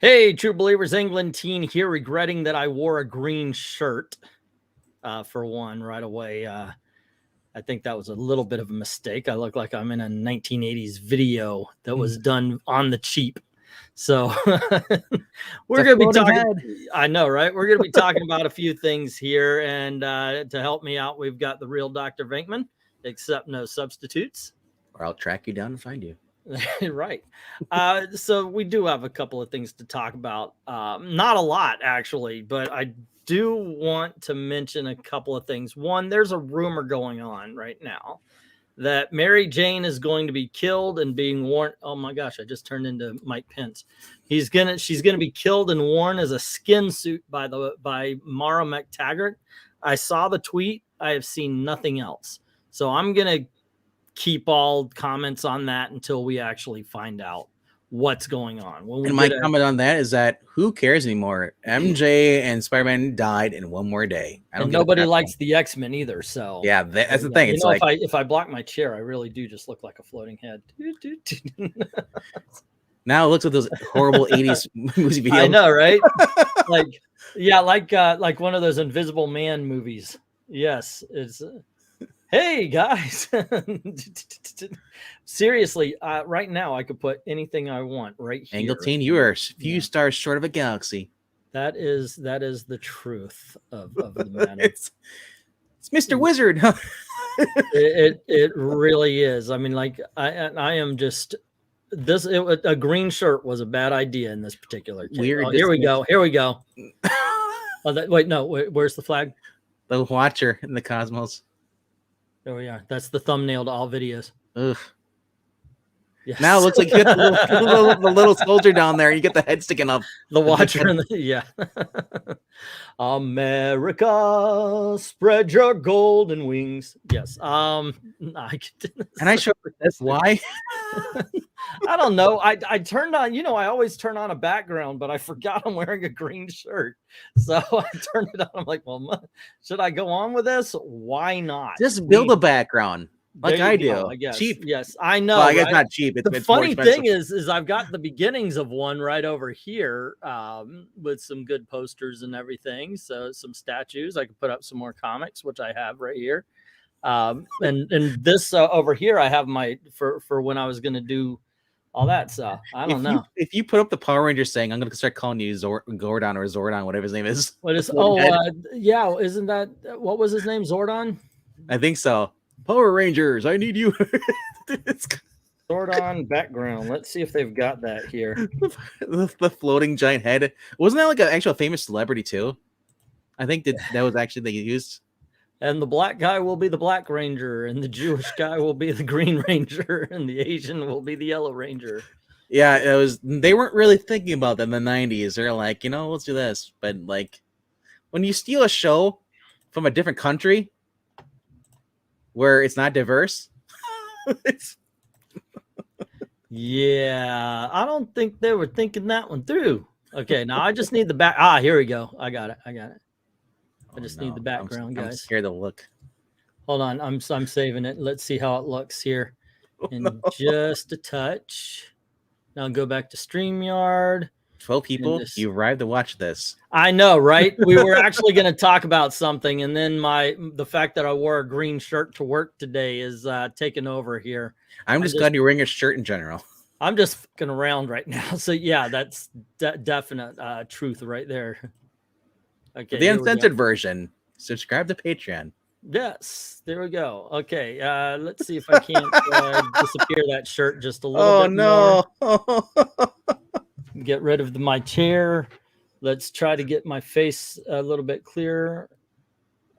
Hey, True Believers England teen here, regretting that I wore a green shirt for one right away. I think that was a little bit of a mistake. I look like I'm in a 1980s video that was done on the cheap. So we're going to be talking. I know, right? We're going to be talking about a few things here. And to help me out, we've got the real Dr. Venkman, except no substitutes. Or I'll track you down and find you. Right. So we do have a couple of things to talk about. Not a lot, actually, but I do want to mention a couple of things. One, there's a rumor going on right now that Mary Jane is going to be killed and being worn. Oh my gosh, I just turned into Mike Pence. She's gonna be killed and worn as a skin suit by Mara McTaggart. I saw the tweet. I have seen nothing else. So I'm gonna keep all comments on that until we actually find out what's going on. And my comment on that is that who cares anymore? MJ and Spider-Man died in one more day. And nobody likes the X-Men either. So yeah, that's the thing. It's like if I block my chair, I really do just look like a floating head. Now it looks like those horrible 80s music videos. I know, right? like one of those Invisible Man movies. Yes, it's. Hey guys, seriously, right now I could put anything I want right here. Angleton, you are a few stars short of a galaxy. That is the truth of the matter. It's Mr. Wizard. it really is. I mean, like I am just this. A green shirt was a bad idea in this particular case. Weird. Oh, here we go. Here we go. Wait, no. Where's the flag? The Watcher in the cosmos. There we are. That's the thumbnail to all videos. Ugh. Yes. Now it looks like you got the little soldier down there. You get the head sticking up. The Watcher. Yeah. America, spread your golden wings. Yes. And I showed this. Why? I don't know. I turned on, I always turn on a background, but I forgot I'm wearing a green shirt. So I turned it on. I'm like, well, should I go on with this? Why not? Just build a background like I do. I guess. Cheap. Yes, I know. Well, I guess not cheap. The funny thing is I've got the beginnings of one right over here with some good posters and everything. So some statues. I could put up some more comics, which I have right here. And this over here, I have my for when I was going to do all that stuff. I don't know. If you put up the Power Rangers saying, I'm going to start calling you Gordon or Zordon, whatever his name is. What is? Yeah. Isn't that what was his name? Zordon? I think so. Power Rangers, I need you. Zordon background. Let's see if they've got that here. the floating giant head. Wasn't that like an actual famous celebrity too? I think that was actually they used. And the black guy will be the Black Ranger, and the Jewish guy will be the Green Ranger, and the Asian will be the Yellow Ranger. Yeah, it was. They weren't really thinking about that in the 90s. They're like, let's do this. But like, when you steal a show from a different country where it's not diverse, yeah, I don't think they were thinking that one through. Okay, now I just need the back. Here we go. I got it. I just need the background, guys. I'm scared to look. Hold on, I'm saving it. Let's see how it looks here in just a touch. Now go back to StreamYard. 12 people, you arrived to watch this. I know, right? We were actually going to talk about something, and then the fact that I wore a green shirt to work today is taking over here. I'm just glad you're wearing a shirt in general. I'm just fucking around right now. So yeah, that's definite truth right there. Okay, the uncensored version. Subscribe to Patreon. Yes, there we go. Okay, let's see if I can't disappear that shirt just a little bit more. Oh no! Get rid of my chair. Let's try to get my face a little bit clearer.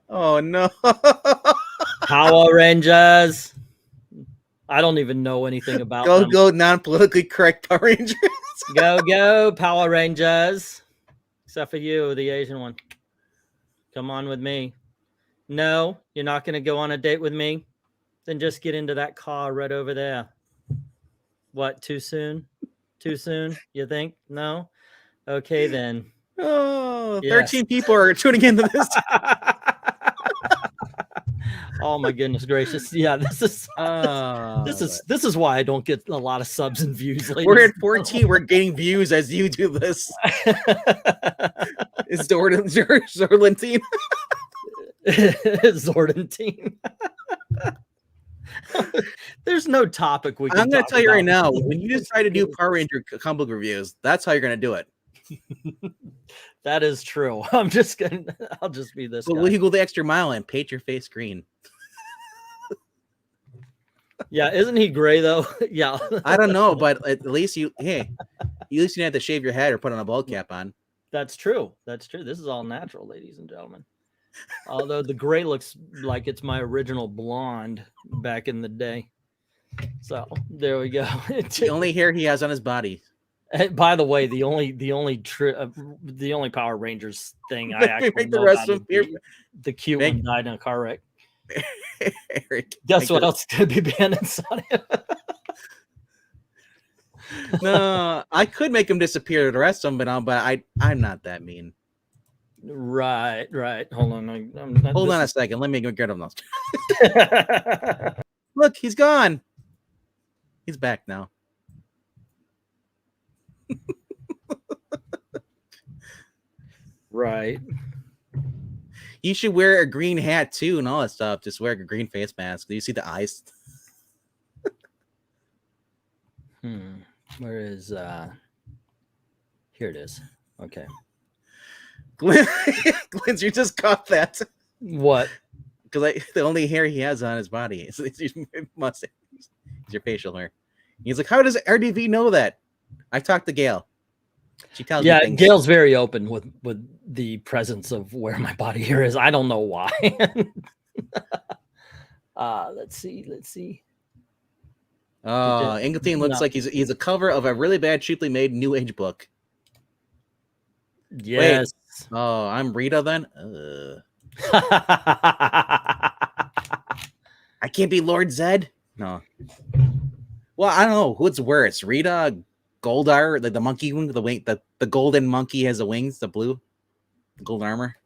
Oh no! Power Rangers. I don't even know anything about them. Go non-politically correct Power Rangers. Go Power Rangers. Except for you, the Asian one. Come on with me. No, you're not going to go on a date with me? Then just get into that car right over there. What, too soon? Too soon, you think? No? Okay, then. Oh, yes. 13 people are tuning into this. Oh my goodness gracious. Yeah, this is why I don't get a lot of subs and views lately. We're at 14. We're gaining views as you do this. It's Zorlantine. Zordantine. There's no topic we can I'm going to tell you about. right now, when you decide to do Power Ranger comic book reviews, that's how you're going to do it. That is true. I'll just be this. But will you go the extra mile and paint your face green? Yeah, isn't he gray though? Yeah. I don't know, but at least you didn't have to shave your head or put on a bald cap on. That's true. That's true. This is all natural, ladies and gentlemen. Although the gray looks like it's my original blonde back in the day. So there we go. The only hair he has on his body. By the way, the only Power Rangers thing I actually make know the rest about of is the cute one died in a car wreck. Eric, guess what else could be banned in Sonic? No, I could make him disappear the rest of them, but I'm not that mean. Right. Hold on. Hold on a second. Let me go get him. Look, he's gone. He's back now. Right. You should wear a green hat too and all that stuff. Just wear a green face mask. Do you see the eyes? Where is here it is. Okay. Glens, you just caught that. What? Because the only hair he has on his body is your mustache. It's your facial hair. He's like, how does RDV know that? I talked to Gail. She tells me things. Gail's very open with the presence of where my body hair is. I don't know why. Let's see. Oh, Ingleton looks like he's a cover of a really bad, cheaply made New Age book. Yes. Wait. Oh, I'm Rita then? I can't be Lord Zed? No. Well, I don't know. Who's worse? Rita, Goldar, the monkey wing, the golden monkey has the wings, the blue, the gold armor.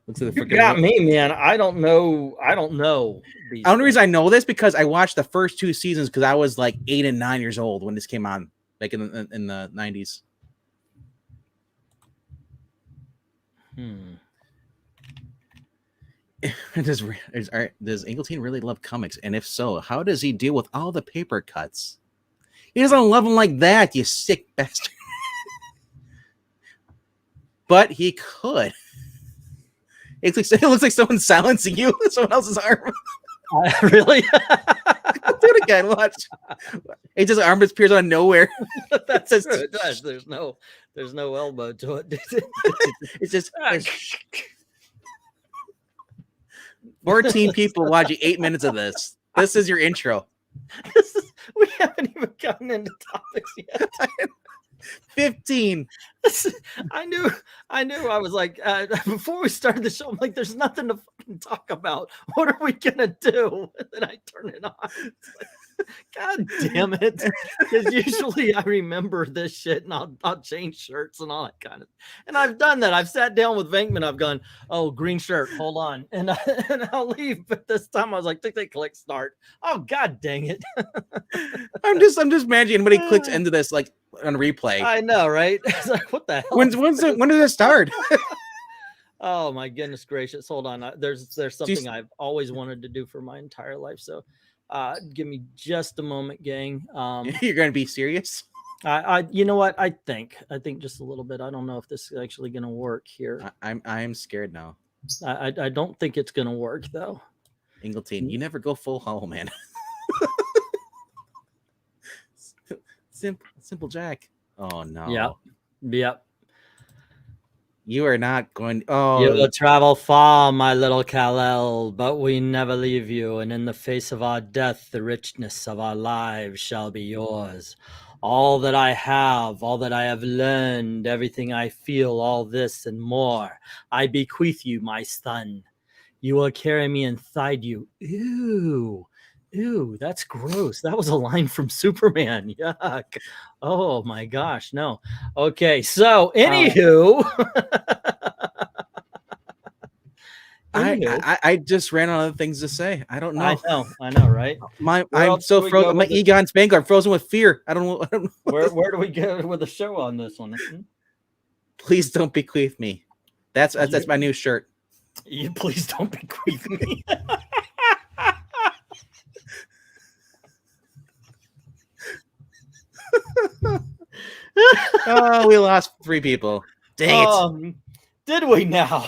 Looks like you got me, man. I don't know. The only reason I know this because I watched the first 2 seasons because I was like 8 and 9 years old when this came on, like in the 90s. Does Ingleton really love comics? And if so, how does he deal with all the paper cuts? He doesn't love them like that, you sick bastard. But he could. It looks like someone's silencing you. Someone else's arm. Really? Do it again. Watch. It just arm just appears out of nowhere. That's true. It does. There's no elbow to it. It's just 14 people watching 8 minutes of this. This is your intro. We haven't even gotten into topics yet. 15. I knew. I was like, before we started the show, I'm like, there's nothing to fucking talk about. What are we gonna do? And then I turn it on. It's like, God damn it! Because usually I remember this shit and I'll change shirts and all that kind of. And I've done that. I've sat down with Venkman. I've gone, oh, green shirt. Hold on, and I'll leave. But this time I was like, click, start. Oh, God dang it! I'm just imagining when he clicks into this like on replay. I know, right? It's like, what the hell? When does it start? Oh my goodness gracious! Hold on. There's something I've always wanted to do for my entire life. So. Give me just a moment, gang. You're gonna be serious? You know what? I think just a little bit. I don't know if this is actually gonna work here. I'm scared now. I don't think it's gonna work though. Ingleton, you never go full hollow, man. Simple Jack. Oh no. Yep. You are not going. Oh, you will travel far, my little Kal-El, but we never leave you. And in the face of our death, the richness of our lives shall be yours. All that I have, all that I have learned, everything I feel, all this and more, I bequeath you, my son. You will carry me inside you. Ew, that's gross. That was a line from Superman. Yuck. Oh my gosh, no. Okay, so anywho, I just ran out of things to say. I don't know. I know, right? I'm so frozen. My Egon Spangler, I'm frozen with fear. I don't know. Where do we go with the show on this one? Please don't bequeath me. That's my new shirt. You please don't bequeath me. Oh, we lost 3 people. Dang it. Did we now?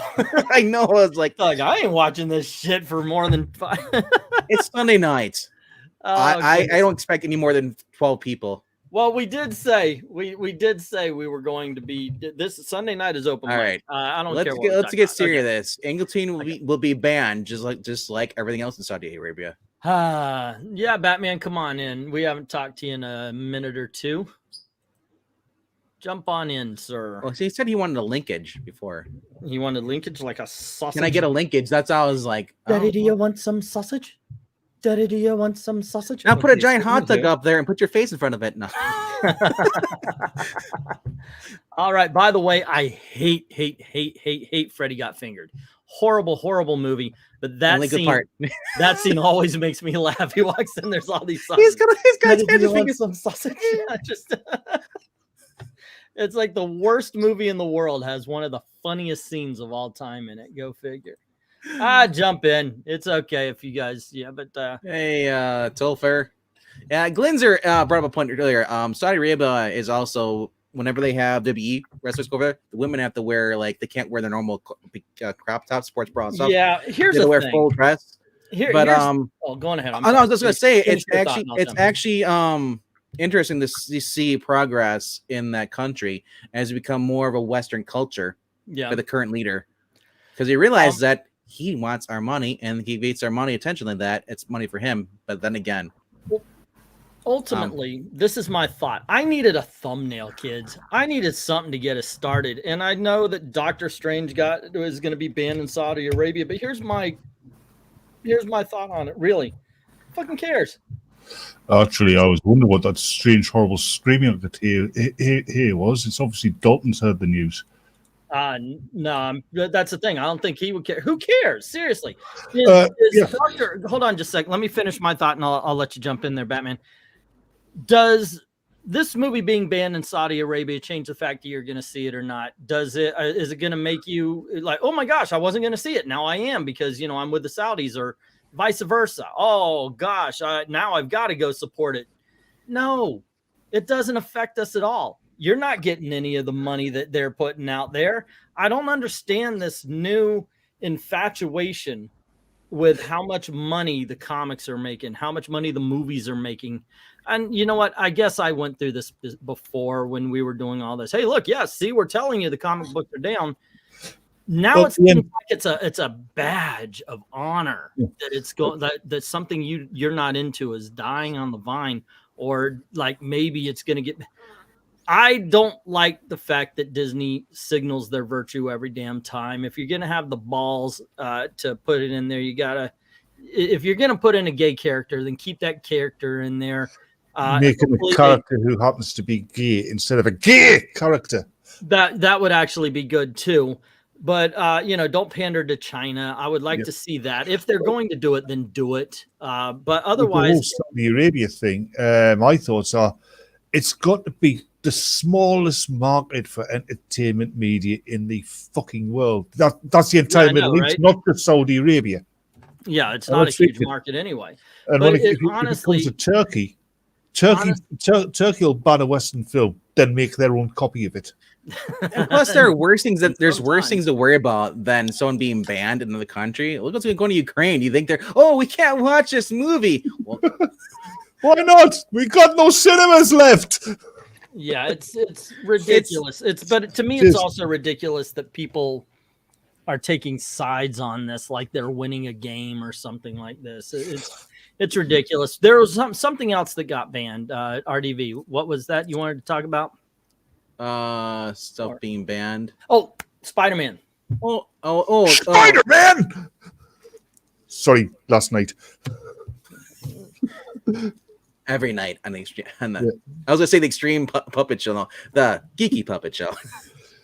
I know. I was like, I ain't watching this shit for more than 5. It's Sunday night. I don't expect any more than 12 people. Well, we did say we did say we were going to be this Sunday night is open. All right, I don't care. Let's get serious. This Angleton will be banned just like everything else in Saudi Arabia. Yeah, Batman, come on in. We haven't talked to you in a minute or two. Jump on in, sir. Well, he said he wanted a linkage before. He wanted linkage like a sausage. Can I get a linkage? That's how I was like, Daddy, do you want some sausage? Daddy, do you want some sausage? Now put a giant hot dog up there and put your face in front of it. No. All right. By the way, I hate Freddy Got Fingered. Horrible movie. But that scene always makes me laugh. He walks in, there's all these sausages. He's got some sausage. It's like the worst movie in the world has one of the funniest scenes of all time in it. Go figure. Jump in. It's okay if you guys, but hey, Tolfer. Yeah, Glinzer brought up a point earlier. Saudi Arabia is also, whenever they have WWE wrestlers go over there, the women have to wear they can't wear their normal crop top, sports bra and stuff. Yeah, here's they the wear thing. Full dress. Go on ahead. I was just gonna say it's actually interesting to see progress in that country as it become more of a Western culture for the current leader, because he realized that he wants our money and he gets our money attention like that. It's money for him. But then again, ultimately, this is my thought. I needed a thumbnail, kids. I needed something to get us started. And I know that Doctor Strange is going to be banned in Saudi Arabia, but here's my thought on it. Really, fucking cares. Actually, I was wondering what that strange, horrible screaming at the here was. It's obviously Dalton's heard the news. No, that's the thing. I don't think he would care. Who cares? Seriously. Hold on just a second. Let me finish my thought and I'll let you jump in there, Batman. Does this movie being banned in Saudi Arabia change the fact that you're going to see it or not? Is it going to make you like, oh my gosh, I wasn't going to see it. Now I am because, I'm with the Saudis, or vice versa. Oh gosh, now I've got to go support it. No, it doesn't affect us at all. You're not getting any of the money that they're putting out there. I don't understand this new infatuation with how much money the comics are making, how much money the movies are making. And you know what? I guess I went through this before when we were doing all this. Hey, look, see, we're telling you the comic books are down. Now it seems like it's a badge of honor that that something you're not into is dying on the vine, or like maybe it's going to get. I don't like the fact that Disney signals their virtue every damn time. If you're going to have the balls to put it in there, if you're going to put in a gay character, then keep that character in there. Making a character who happens to be gay instead of a gay character. That would actually be good too. But, don't pander to China. I would like to see that. If they're going to do it, then do it. But otherwise... The whole Saudi Arabia thing, my thoughts are, it's got to be the smallest market for entertainment media in the fucking world. That's the entire Middle East, not just Saudi Arabia. Yeah, it's not a huge market anyway. And but if it comes to Turkey will ban a Western film, then make their own copy of it. And plus, there are worse things to worry about than someone being banned in another country. Look what's going to Ukraine. You think we can't watch this movie? Well, why not? We got no cinemas left. Yeah, it's ridiculous. But to me, it's also ridiculous that people are taking sides on this, like they're winning a game or something like this. It's ridiculous. There was something else that got banned. RDV, what was that you wanted to talk about? Stuff being banned. Oh, Spider-Man. Spider-Man. Sorry, last night. Every night on the extreme. I was gonna say the Extreme Puppet Show, the Geeky Puppet Show.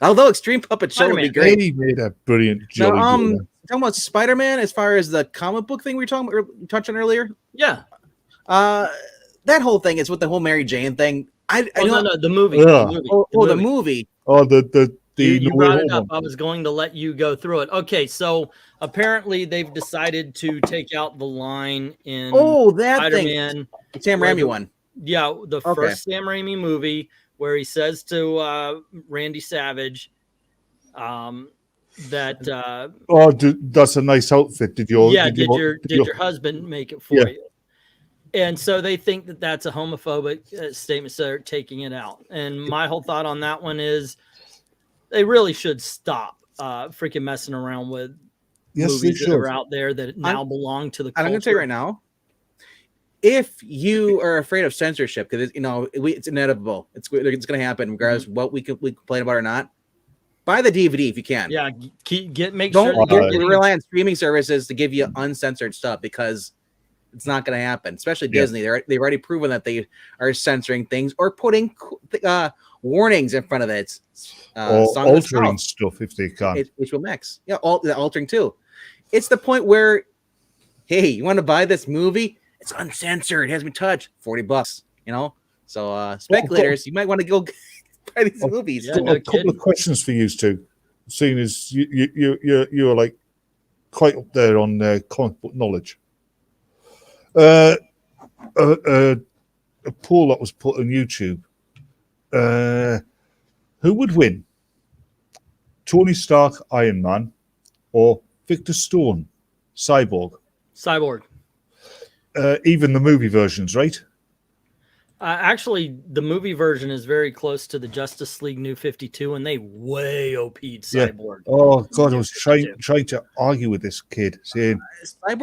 Although Extreme Puppet Show would be great. He made a brilliant joke. talking about Spider-Man as far as the comic book thing we touched on earlier. Yeah. That whole thing is with the whole Mary Jane thing. No, the movie. Yeah. The movie. Oh, the you No brought Way it Home up. one. I was going to let you go through it. Okay, so apparently they've decided to take out the line in That Spider-Man. thing. The Sam Raimi one. Yeah, the first Sam Raimi movie where he says to Randy Savage that that's a nice outfit. Did your husband make it for you? And so they think that that's a homophobic statement, so they're taking it out. And my whole thought on that one is they really should stop freaking messing around with movies that are out there that now belong to the culture. I'm going to tell you right now, if you are afraid of censorship, because it's inevitable, it's going to happen regardless of what we complain about or not. Buy the DVD if you can. Yeah, don't rely on streaming services to give you uncensored stuff, because it's not going to happen. Especially Disney, they've already proven that they are censoring things or putting warnings in front of it. Altering stuff if they can. HBO Max, altering too. It's the point where, hey, you want to buy this movie? It's uncensored. It hasn't been touched. $40, So speculators, you might want to go buy these movies. Yeah, a couple of questions for you two, seeing as you're like quite up there on comic book knowledge. A poll that was put on YouTube. Who would win? Tony Stark, Iron Man, or Victor Stone, Cyborg? Cyborg. Even the movie versions, right? Actually, the movie version is very close to the Justice League New 52, and they way OP'd Cyborg. Yeah. Oh God, I was trying to argue with this kid, saying I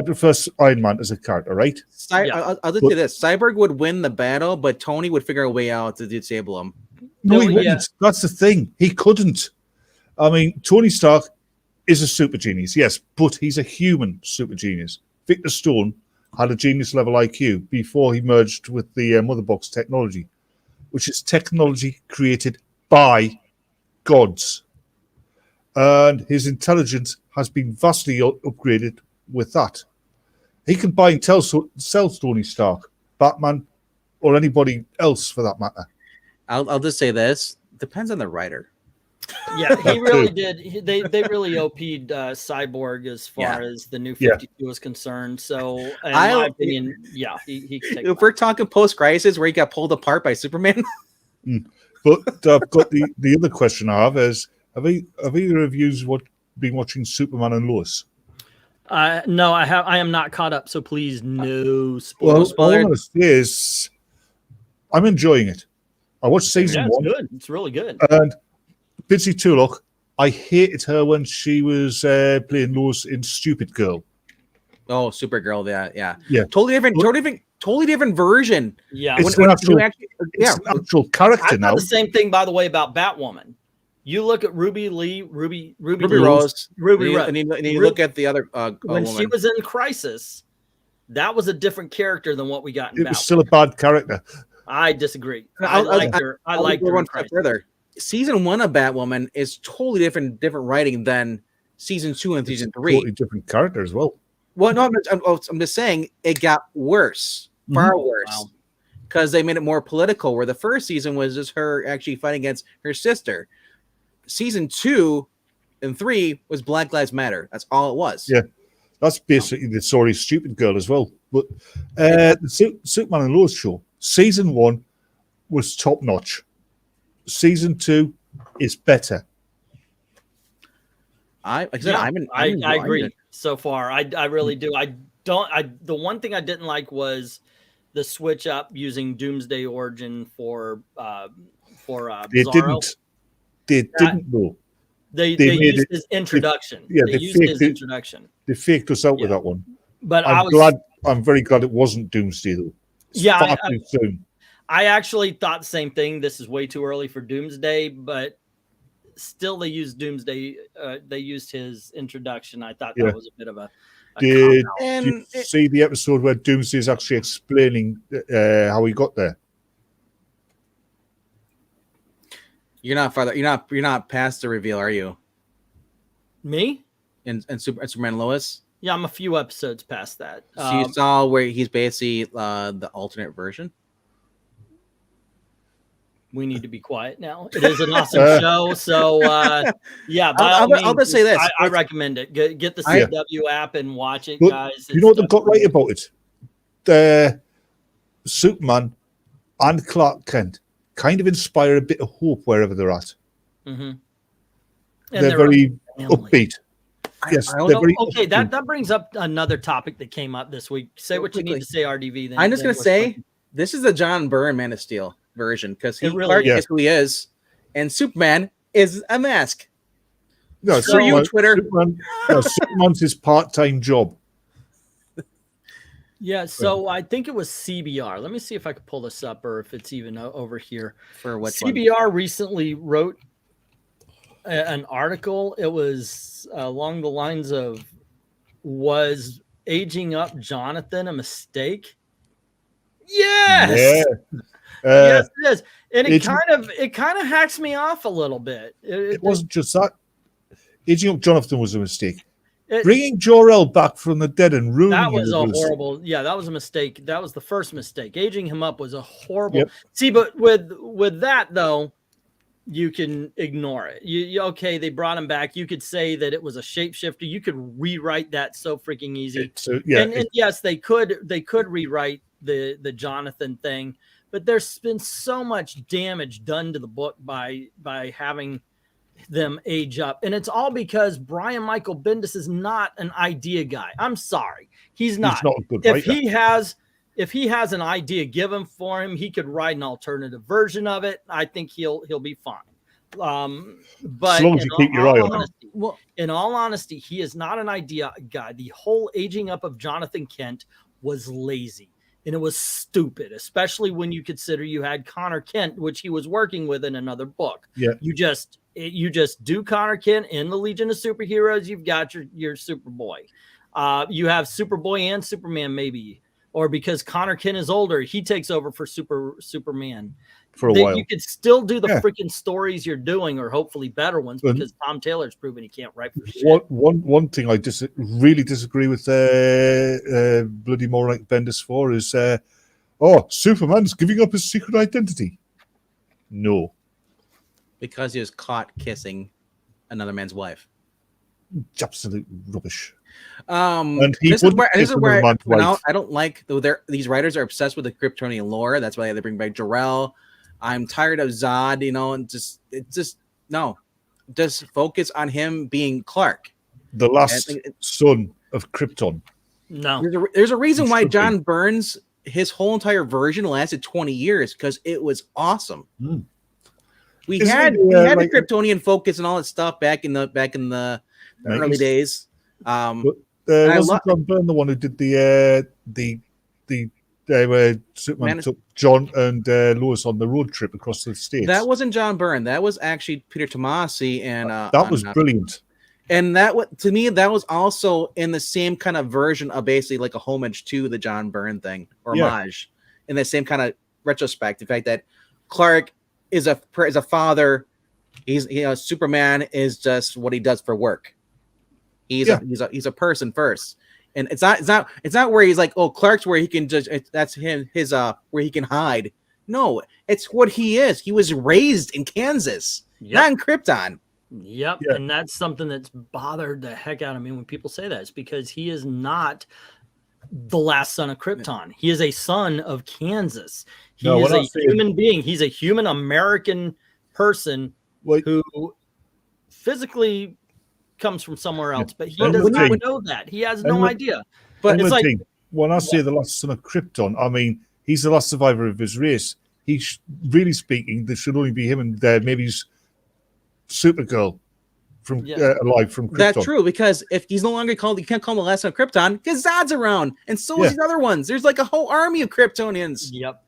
prefer Iron Man as a character, right? I'll just say this: Cyborg would win the battle, but Tony would figure a way out to disable him. No, he wouldn't. That's the thing. He couldn't. I mean, Tony Stark is a super genius, yes, but he's a human super genius. Victor Stone had a genius level IQ before he merged with the Mother Box technology, which is technology created by gods. And his intelligence has been vastly upgraded with that. He can buy and sell Tony Stark, Batman, or anybody else for that matter. I'll just say this. Depends on the writer. Yeah, he really did. They really OP'd Cyborg as far as the New 52 was concerned. So, in my opinion, he can take if we're talking post-crisis where he got pulled apart by Superman. But I've got the other question I have is: have either of you been watching Superman and Lois? No, I am not caught up. So please, no spoilers. Well, all I'm going to say is I'm enjoying it. I watched season 1. It's good. It's really good. And Bitsy Tulloch, I hated her when she was playing Lois in Stupid Girl. Oh, Supergirl, yeah. Totally different version. Yeah, it's an actual character now. The same thing, by the way, about Batwoman. You look at Ruby Rose, and you look at the other when woman. she was in Crisis. That was a different character than what we got in Batwoman. It was still a bad character. I disagree. I liked her. I liked her. One step further. Season 1 of Batwoman is totally different writing than season 2 and season 3. Totally different character as well. Well, no, I'm just saying it got worse, far worse, because they made it more political. Where the first season was just her actually fighting against her sister. Season 2 and 3 was Black Lives Matter. That's all it was. Yeah, that's basically the story of Stupid Girl as well. But the Superman and Lois show, season 1 was top notch. Season 2 is better. I agree it. so far. I really do. The one thing I didn't like was the switch up using Doomsday Origin for Bizarro. They didn't though. They used his introduction. They used his introduction. They faked us out with that one. But I'm very glad it wasn't Doomsday though. Soon. I actually thought the same thing. This is way too early for Doomsday, but still they used Doomsday. They used his introduction. I thought that was a bit of a Did you see the episode where Doomsday is actually explaining how he got there? You're not farther. You're not past the reveal, are you? Me? in Superman and Lois? Yeah, I'm a few episodes past that. So you saw where he's basically the alternate version. We need to be quiet now. It is an awesome show. So, yeah, by all means, I'll just say this. I recommend it. Get the CW app and watch it, guys. You know what they've got right about it? The Superman and Clark Kent kind of inspire a bit of hope wherever they're at. Mm-hmm. They're very upbeat. Yes, okay, that brings up another topic that came up this week. Say what you need to say, RDV. I'm just going to say, this is the John Byrne Man of Steel version, because Clark is who he is, and Superman is a mask. No, for you, Twitter. Superman's his part-time job. Yeah, so I think it was CBR. Let me see if I can pull this up or if it's even over here. For what CBR recently wrote an article. It was along the lines of, was aging up Jonathan a mistake? Yes. Yeah. Yes, it is. And it kind of hacks me off a little bit. It wasn't just that. Aging up Jonathan was a mistake. Bringing Jor-El back from the dead and ruining that was horrible. Yeah, that was a mistake. That was the first mistake. Aging him up was a horrible. Yep. See, but with that though, you can ignore it. You okay? They brought him back. You could say that it was a shapeshifter. You could rewrite that so freaking easy. And yes, they could rewrite the Jonathan thing, but there's been so much damage done to the book by having them age up, and it's all because Brian Michael Bendis is not an idea guy. I'm sorry, he's not. He's not a good writer. If he has an idea given for him, he could write an alternative version of it. I think he'll be fine. But as long as you keep your eye on him. In all honesty, he is not an idea guy. The whole aging up of Jonathan Kent was lazy. And it was stupid, especially when you consider you had Connor Kent, which he was working with in another book. Yeah. You just do Connor Kent in the Legion of Superheroes. You've got your Superboy. You have Superboy and Superman, maybe. Or because Connor Kent is older, he takes over for Superman. For a while. You could still do the freaking stories you're doing, or hopefully better ones, because Tom Taylor's proven he can't write for shit. One thing I really disagree with bloody Moronic Bendis for is, Superman's giving up his secret identity. No. Because he was caught kissing another man's wife. Absolute rubbish. And this is where I don't like, though. These writers are obsessed with the Kryptonian lore. That's why they bring back Jor-El. I'm tired of Zod, and just focus on him being Clark, the last son of Krypton. No, there's a reason why John Burns, his whole entire version lasted 20 years, because it was awesome. We had the Kryptonian focus and all that stuff back in the early days. Wasn't John Byrne the one who did the where Superman took John and Lois on the road trip across the States? That wasn't John Byrne. That was actually Peter Tomasi, and that was brilliant. And to me, that was also in the same kind of version of basically like a homage to the John Byrne thing, or homage, in the same kind of retrospect. The fact that Clark is a father, Superman is just what he does for work. He's a person first. And it's not where he's like, oh, Clark's where he can just, that's him, his where he can hide. No, it's what he is. He was raised in Kansas, not in Krypton. Yep. Yeah. And that's something that's bothered the heck out of me when people say that. It's because he is not the last son of Krypton. He is a son of Kansas. He is a human being. He's a human American person who physically comes from somewhere else, but he doesn't know that. He has no idea. But it's like, when I say the last son of Krypton, I mean he's the last survivor of his race. Really speaking, there should only be him and maybe Supergirl from alive from Krypton. That's true, because if he's no longer called, you can't call him the last son of Krypton because Zod's around, and so is these other ones. There's like a whole army of Kryptonians. Yep.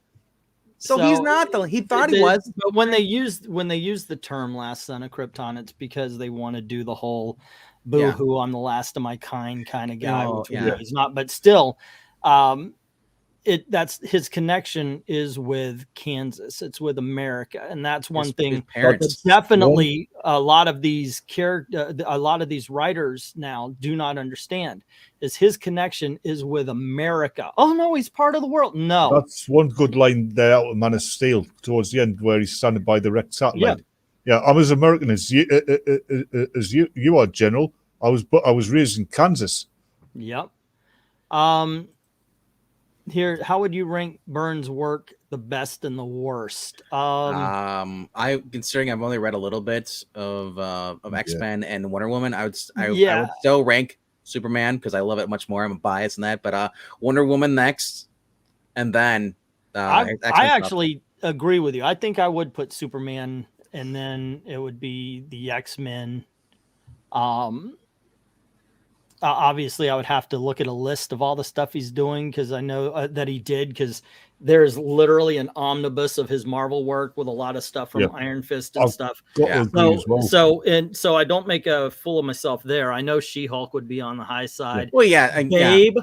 So he's not he thought he was. But when they use the term last son of Krypton, it's because they want to do the whole boo-hoo, I'm the last of my kind of guy. He's not, but still, that's his connection is with Kansas. It's with America, and that's one His thing. parents. Definitely, a lot of these writers now do not understand is his connection is with America. Oh no, he's part of the world. No, That's one good line there out of Man of Steel towards the end, where he's standing by the wrecked satellite. Yeah, I'm as American as you are, General. I was raised in Kansas. Yep. Here, how would you rank Burns' work the best and the worst? I considering I've only read a little bit of X-Men and Wonder Woman, I would Yeah. still rank Superman because I love it much more. I'm biased in that, but Wonder Woman next, and then I X-Men actually agree with you. I think I would put Superman, and then it would be the X-Men. Obviously, I would have to look at a list of all the stuff he's doing because I know that he did, because there's literally an omnibus of his Marvel work with a lot of stuff from Iron Fist and stuff. Yeah. So I don't make a fool of myself there. I know She-Hulk would be on the high side. Well, yeah, Babe.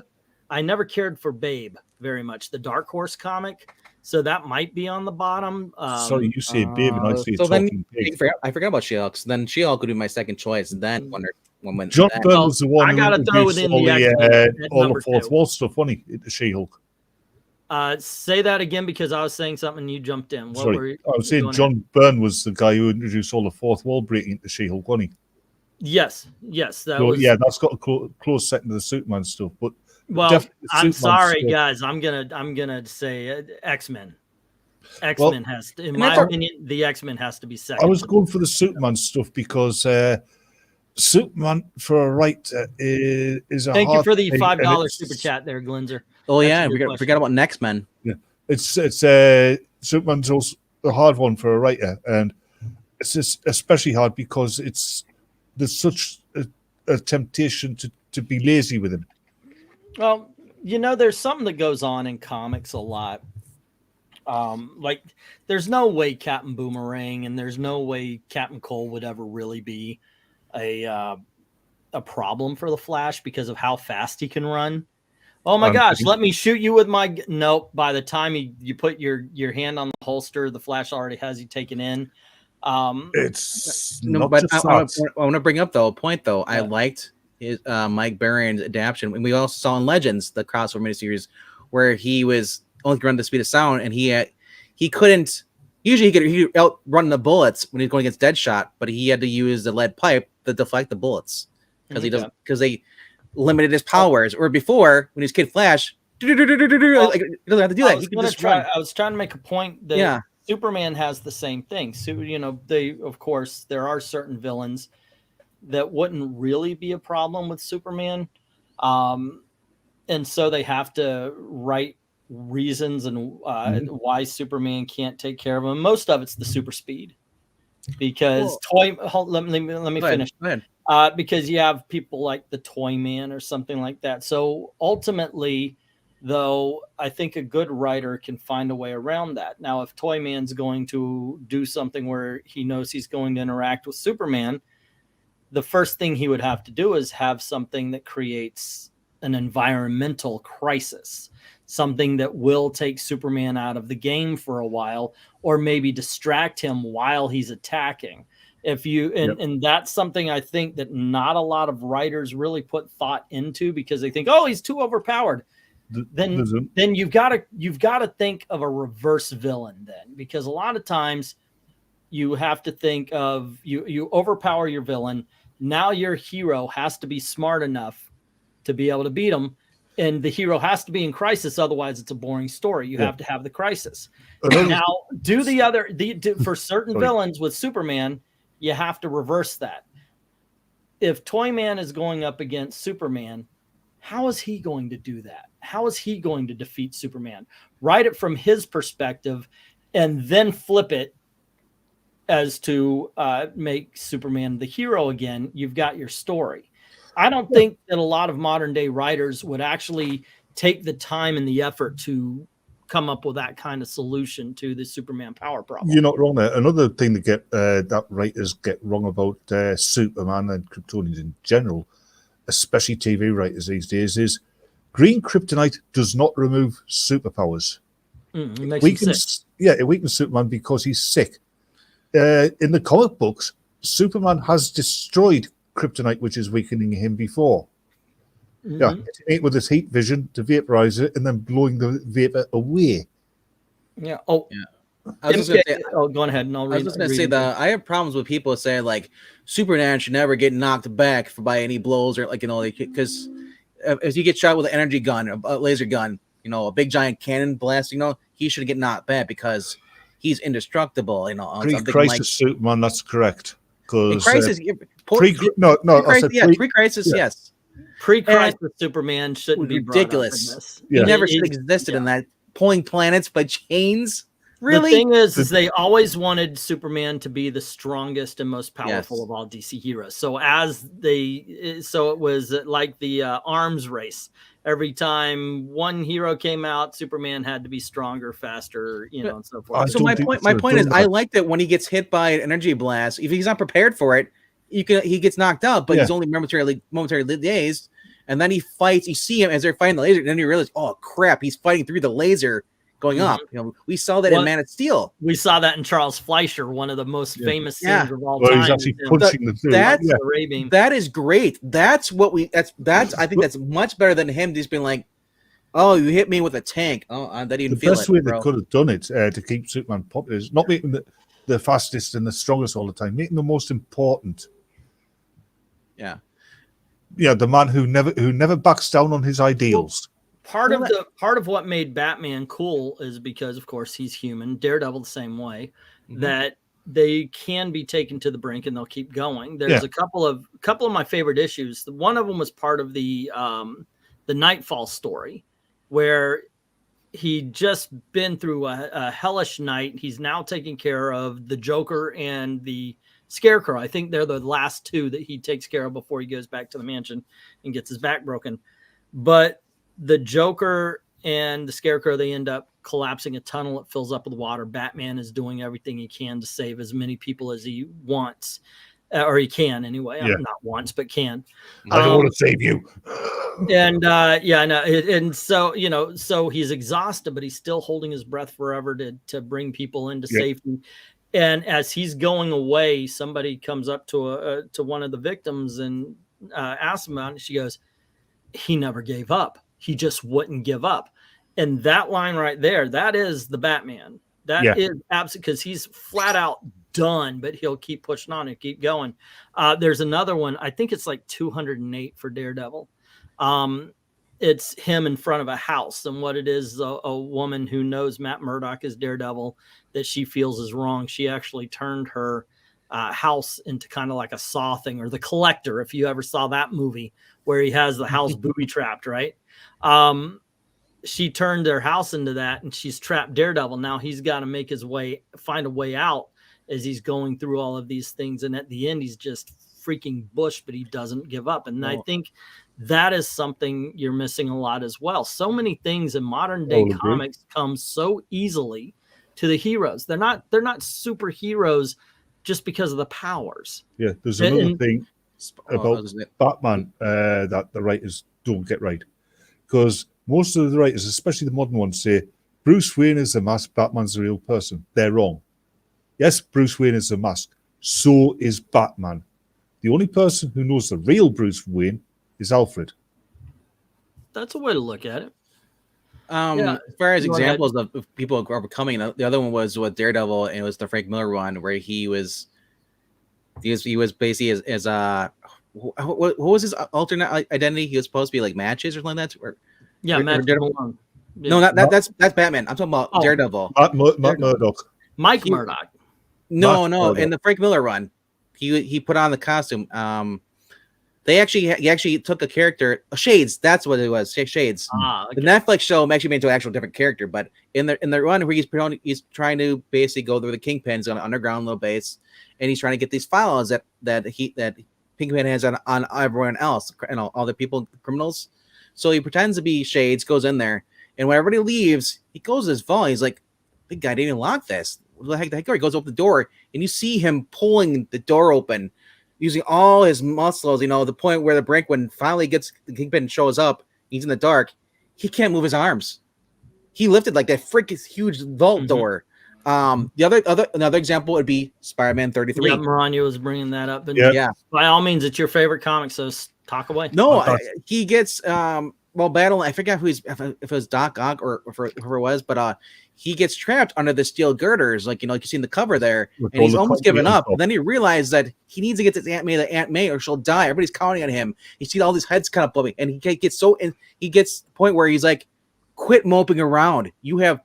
I never cared for Babe very much, the Dark Horse comic. So that might be on the bottom. Sorry, you say Babe and I say so then Talking Pig. I forgot about She-Hulk. So then She-Hulk would be my second choice, and then Wonder Woman. John Byrne was the one I who gotta throw it introduced in all the X-Men at all number the fourth 2. wall stuff, wasn't he? Into She-Hulk. Say that again, because I was saying something and you jumped in. What were you, I was saying John Byrne was the guy who introduced all the fourth wall breaking into She-Hulk, wasn't he? Yes. That's got a close second to the Superman stuff. But well, I'm Superman sorry, stuff. guys. I'm gonna say X-Men. X-Men has to, in my opinion, the X-Men has to be second. I was going for the Superman stuff because Superman for a writer is a Thank you for the thing, $5 super chat there, Glinzer. Oh yeah, we forgot about X-Men. Yeah, it's Superman's also a hard one for a writer, and it's just especially hard because there's such a temptation to be lazy with him. Well, there's something that goes on in comics a lot. Like there's no way Captain Boomerang and there's no way Captain Cole would ever really be a problem for the Flash because of how fast he can run. Oh my gosh, let me shoot you with my nope. By the time you put your hand on the holster, the Flash already has you taken in. It's no, but I want to bring up a point though. Yeah. I liked his Mike Baron's adaptation, and we also saw in Legends the crossover miniseries where he was only run the speed of sound, and he couldn't. Usually he could outrun the bullets when he's going against Deadshot, but he had to use the lead pipe to deflect the bullets because they limited his powers. Or before, when he's Kid Flash, he doesn't have to do that. He can just run. I was trying to make a point that Superman has the same thing. So of course there are certain villains that wouldn't really be a problem with Superman, and so they have to write reasons and why Superman can't take care of him. Most of it's the super speed, because let me finish. Go ahead. Because you have people like the Toy Man or something like that. So ultimately, though, I think a good writer can find a way around that. Now, if Toy Man's going to do something where he knows he's going to interact with Superman, the first thing he would have to do is have something that creates an environmental crisis, something that will take Superman out of the game for a while, or maybe distract him while he's attacking. And that's something I think that not a lot of writers really put thought into, because they think, oh, he's too overpowered. Then you've got to think of a reverse villain then, because a lot of times you have to think of you overpower your villain. Now your hero has to be smart enough to be able to beat him. And the hero has to be in crisis, otherwise it's a boring story. You have to have the crisis. Now, for certain villains with Superman, you have to reverse that. If Toy Man is going up against Superman, how is he going to do that? How is he going to defeat Superman? Write it from his perspective, and then flip it as to make Superman the hero again. You've got your story. I don't think that a lot of modern day writers would actually take the time and the effort to come up with that kind of solution to the Superman power problem. You're not wrong there. Another thing that writers get wrong about Superman and Kryptonians in general, especially TV writers these days, is green kryptonite does not remove superpowers. It makes him sick. Yeah, it weakens Superman because he's sick. In the comic books, Superman has destroyed kryptonite, which is weakening him before. Yeah, hitting it with his heat vision to vaporize it and then blowing the vapor away. Yeah. Oh, yeah. I was just gonna say, go on ahead and I'll read. I was just gonna say that I have problems with people saying like Superman should never get knocked back by any blows or like because if you get shot with an energy gun, a laser gun, a big giant cannon blast, he should get knocked back because he's indestructible. Pre-crisis Superman, that's correct. Because Crisis, pre-crisis, yes. Pre-crisis Superman shouldn't be ridiculous. He never should have existed in that, pulling planets by chains. Really? The thing is they always wanted Superman to be the strongest and most powerful of all DC heroes. So it was like the arms race. Every time one hero came out, Superman had to be stronger, faster, and so forth. So my point is, I like that when he gets hit by an energy blast, if he's not prepared for it, he gets knocked out, but he's only momentarily dazed, and then he fights. You see him as they're fighting the laser, and then you realize, oh crap, he's fighting through the laser. Going up, we saw that in Man of Steel. We saw that in Charles Fleischer, one of the most famous scenes of all time. He's actually punching the thing. That is great. That's what I think that's much better than him just being like, "Oh, you hit me with a tank." Oh, I didn't even feel it. The best way they could have done it to keep Superman popular is not making the fastest and the strongest all the time, making the most important. Yeah, the man who never backs down on his ideals. Part of what made Batman cool is because, of course, he's human. Daredevil the same way, that they can be taken to the brink and they'll keep going. There's a couple of my favorite issues. One of them was part of the Nightfall story, where he'd just been through a hellish night. He's now taking care of the Joker and the Scarecrow. I think they're the last two that he takes care of before he goes back to the mansion and gets his back broken. But the Joker and the Scarecrow, they end up collapsing a tunnel. It fills up with water. Batman is doing everything he can to save as many people as he wants, or he can anyway. Not once, but can. I don't want to save you. And and so so he's exhausted, but he's still holding his breath forever to bring people into safety. And as he's going away, somebody comes up to one of the victims and asks him about it. She goes, "He never gave up. He just wouldn't give up." And that line right there, that is the Batman. That is absolutely, because he's flat out done, but he'll keep pushing on and keep going. There's another one. I think it's like 208 for Daredevil. It's him in front of a house. And what it is, a woman who knows Matt Murdock is Daredevil that she feels is wrong. She actually turned her house into kind of like a Saw thing, or The Collector, if you ever saw that movie where he has the house booby trapped, right? She turned their house into that, and she's trapped Daredevil. Now he's got to find a way out as he's going through all of these things. And at the end, he's just freaking Bush, but he doesn't give up. And I think that is something you're missing a lot as well. So many things in modern day comics come so easily to the heroes. They're not superheroes just because of the powers. Yeah, there's another thing about Batman that the writers don't get right, because most of the writers, especially the modern ones, say Bruce Wayne is the mask, Batman's the real person. They're wrong. Yes, Bruce Wayne is the mask. So is Batman. The only person who knows the real Bruce Wayne is Alfred. That's a way to look at it. As far as examples of people who are becoming, the other one was with Daredevil, and it was the Frank Miller one where he was basically as what was his alternate identity? He was supposed to be like Matches or something like that. No, that's Batman. I'm talking about Daredevil. Matt Murdock. Mike Murdock. No, in the Frank Miller run, he put on the costume. He actually took a character, Shades. That's what it was, Shades. Okay. The Netflix show actually made into an actual different character, but in the run where he's trying to basically go through the Kingpin's on an underground little base, and he's trying to get these files that Kingpin has on everyone else, all the people, criminals. So he pretends to be Shades, goes in there, and when everybody leaves, he goes to his phone. He's like, "Big guy didn't even lock this. What the heck?" He goes open the door, and you see him pulling the door open, using all his muscles. The point where the brink, when finally gets the Kingpin shows up, he's in the dark. he can't move his arms. He lifted like that freaking huge vault door. Another example would be Spider-Man 33. Yeah, Maranya was bringing that up. And yeah, by all means, it's your favorite comic, so talk away. No, he gets battle. I forget if it was Doc Ock or whoever it was, but he gets trapped under the steel girders, like you see in the cover there, and he's almost given up. And then he realizes that he needs to get to Aunt May, or she'll die. Everybody's counting on him. You see all these heads kind of bumping, and he gets to the point where he's like, "Quit moping around. You have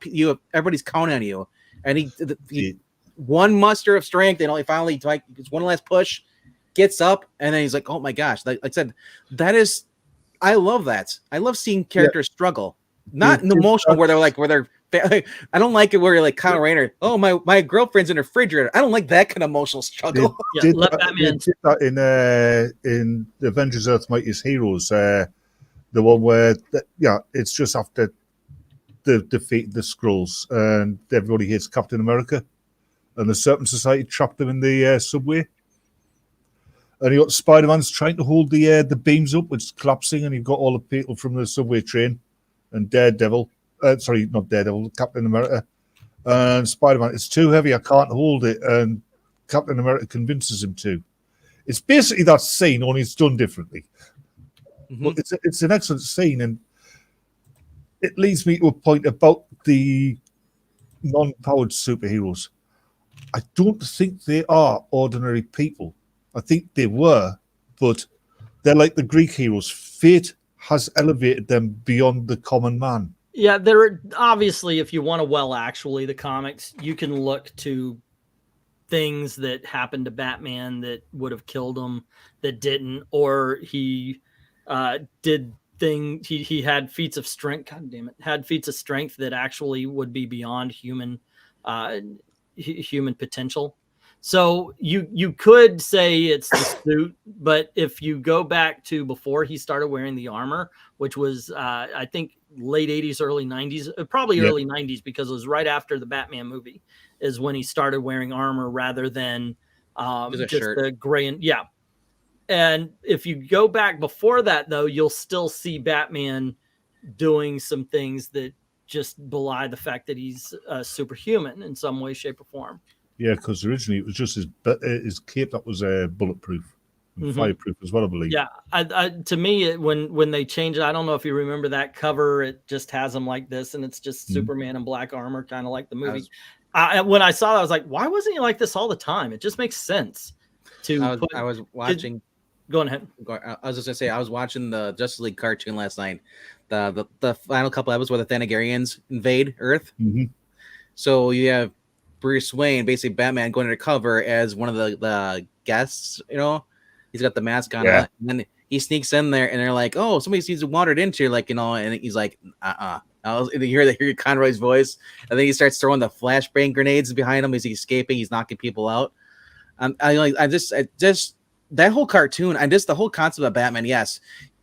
everybody's counting on you." And he one muster of strength, and he finally it's one last push, gets up, and then he's like, "Oh my gosh!" Like I said, I love that. I love seeing characters struggle, not in the emotional where they're. I don't like it where you're like Kyle Rayner. Oh, my girlfriend's in the refrigerator. I don't like that kind of emotional struggle. Let Batman did that in the Avengers: Earth's Mightiest Heroes. The one where it's just after the defeat the Skrulls and everybody hates Captain America, and the Serpent Society trapped them in the subway. And you got Spider-Man's trying to hold the beams up, which is collapsing, and you've got all the people from the subway train, and Daredevil. Sorry, not Daredevil, Captain America. And Spider-Man, it's too heavy, I can't hold it. And Captain America convinces him to. It's basically that scene, only it's done differently. But it's an excellent scene, and it leads me to a point about the non-powered superheroes. I don't think they are ordinary people. I think they were, but they're like the Greek heroes. Fate has elevated them beyond the common man. Yeah, there obviously, if you want to actually the comics, you can look to things that happened to Batman that would have killed him that didn't, or he did things. He had feats of strength. God damn it, had feats of strength that actually would be beyond human potential. So you could say it's the suit, but if you go back to before he started wearing the armor, which was I think late 80s, early 90s, probably early 90s, because it was right after the Batman movie is when he started wearing armor rather than just the gray and And if you go back before that, though, you'll still see Batman doing some things that just belie the fact that he's superhuman in some way, shape, or form. Yeah, because originally it was just his cape that was bulletproof and fireproof as well, I believe. Yeah, to me, when they changed it, I don't know if you remember that cover. It just has him like this, and it's just Superman in black armor, kind of like the movie. When I saw that, I was like, why wasn't he like this all the time? It just makes sense. I was watching. Go ahead. I was just gonna say I was watching the Justice League cartoon last night. The final couple episodes where the Thanagarians invade Earth. So you have Bruce Wayne, basically Batman, going undercover as one of the guests. He's got the mask on, and then he sneaks in there, and they're like, "Oh, somebody seems to wandered into here," and he's like, You hear Conroy's voice, and then he starts throwing the flashbang grenades behind him as he's escaping. He's knocking people out. I just that whole cartoon and just the whole concept of Batman. Yes,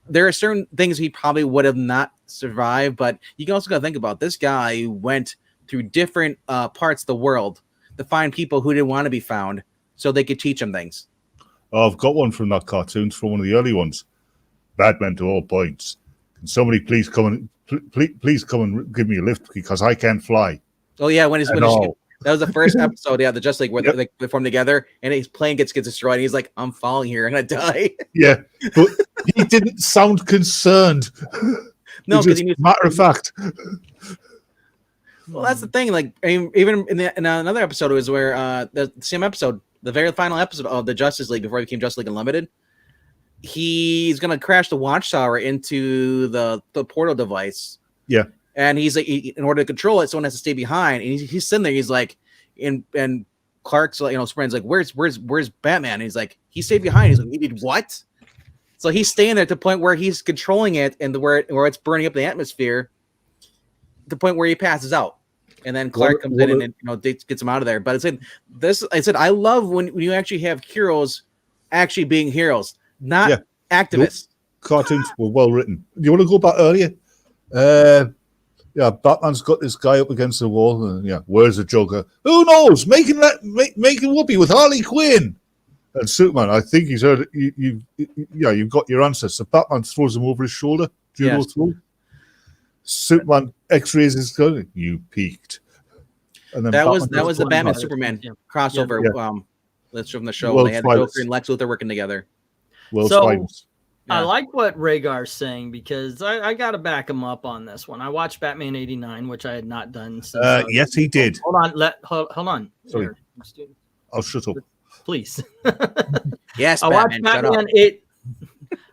there are certain things he probably would have not survived, but you can also got to think about this guy who went through different parts of the world to find people who didn't want to be found, so they could teach him things. Oh, I've got one from that cartoon. It's from one of the early ones. Batman to all points. Can somebody please come and give me a lift because I can't fly. Oh yeah, that was the first episode. Yeah, the Justice League where they form together, and his plane gets destroyed. And he's like, "I'm falling here. I'm gonna die." Yeah, but he didn't sound concerned. No, because he knew. Matter of fact. Well, that's the thing. Like, even in another episode, it was where the same episode, the very final episode of the Justice League before it became Justice League Unlimited, he's gonna crash the watchtower into the portal device. Yeah, and he's like, in order to control it, someone has to stay behind. And he's sitting there. He's like, and Clark's like, Superman's like, where's Batman? And he's like, he stayed behind. He's like, he did what? So he's staying there to the point where he's controlling it, and where it's burning up the atmosphere, to the point where he passes out. And then Clark comes in and gets him out of there. But I said I love when you actually have heroes actually being heroes, not activists. Cartoons were well written. Do you want to go back earlier? Batman's got this guy up against the wall. And, where's the Joker? Who knows? Making whoopee with Harley Quinn. And Superman, I think he's heard you've got your answer. So Batman throws him over his shoulder. Do you go through? Superman X-rays his gun. You peaked. And then that was Batman the Batman Batman. Superman Yeah. crossover. Yeah. That's from the show. World's They had the finest. Joker and Lex Luthor working together. World's So- finest. I Yeah. like what Rhaegar's saying because I got to back him up on this one. I watched Batman '89, which I had not done since. Yes, he did. Hold on, hold on. Sorry. Here, I'll shut up. please. Yes, I watched Batman. Shut up. Batman 8.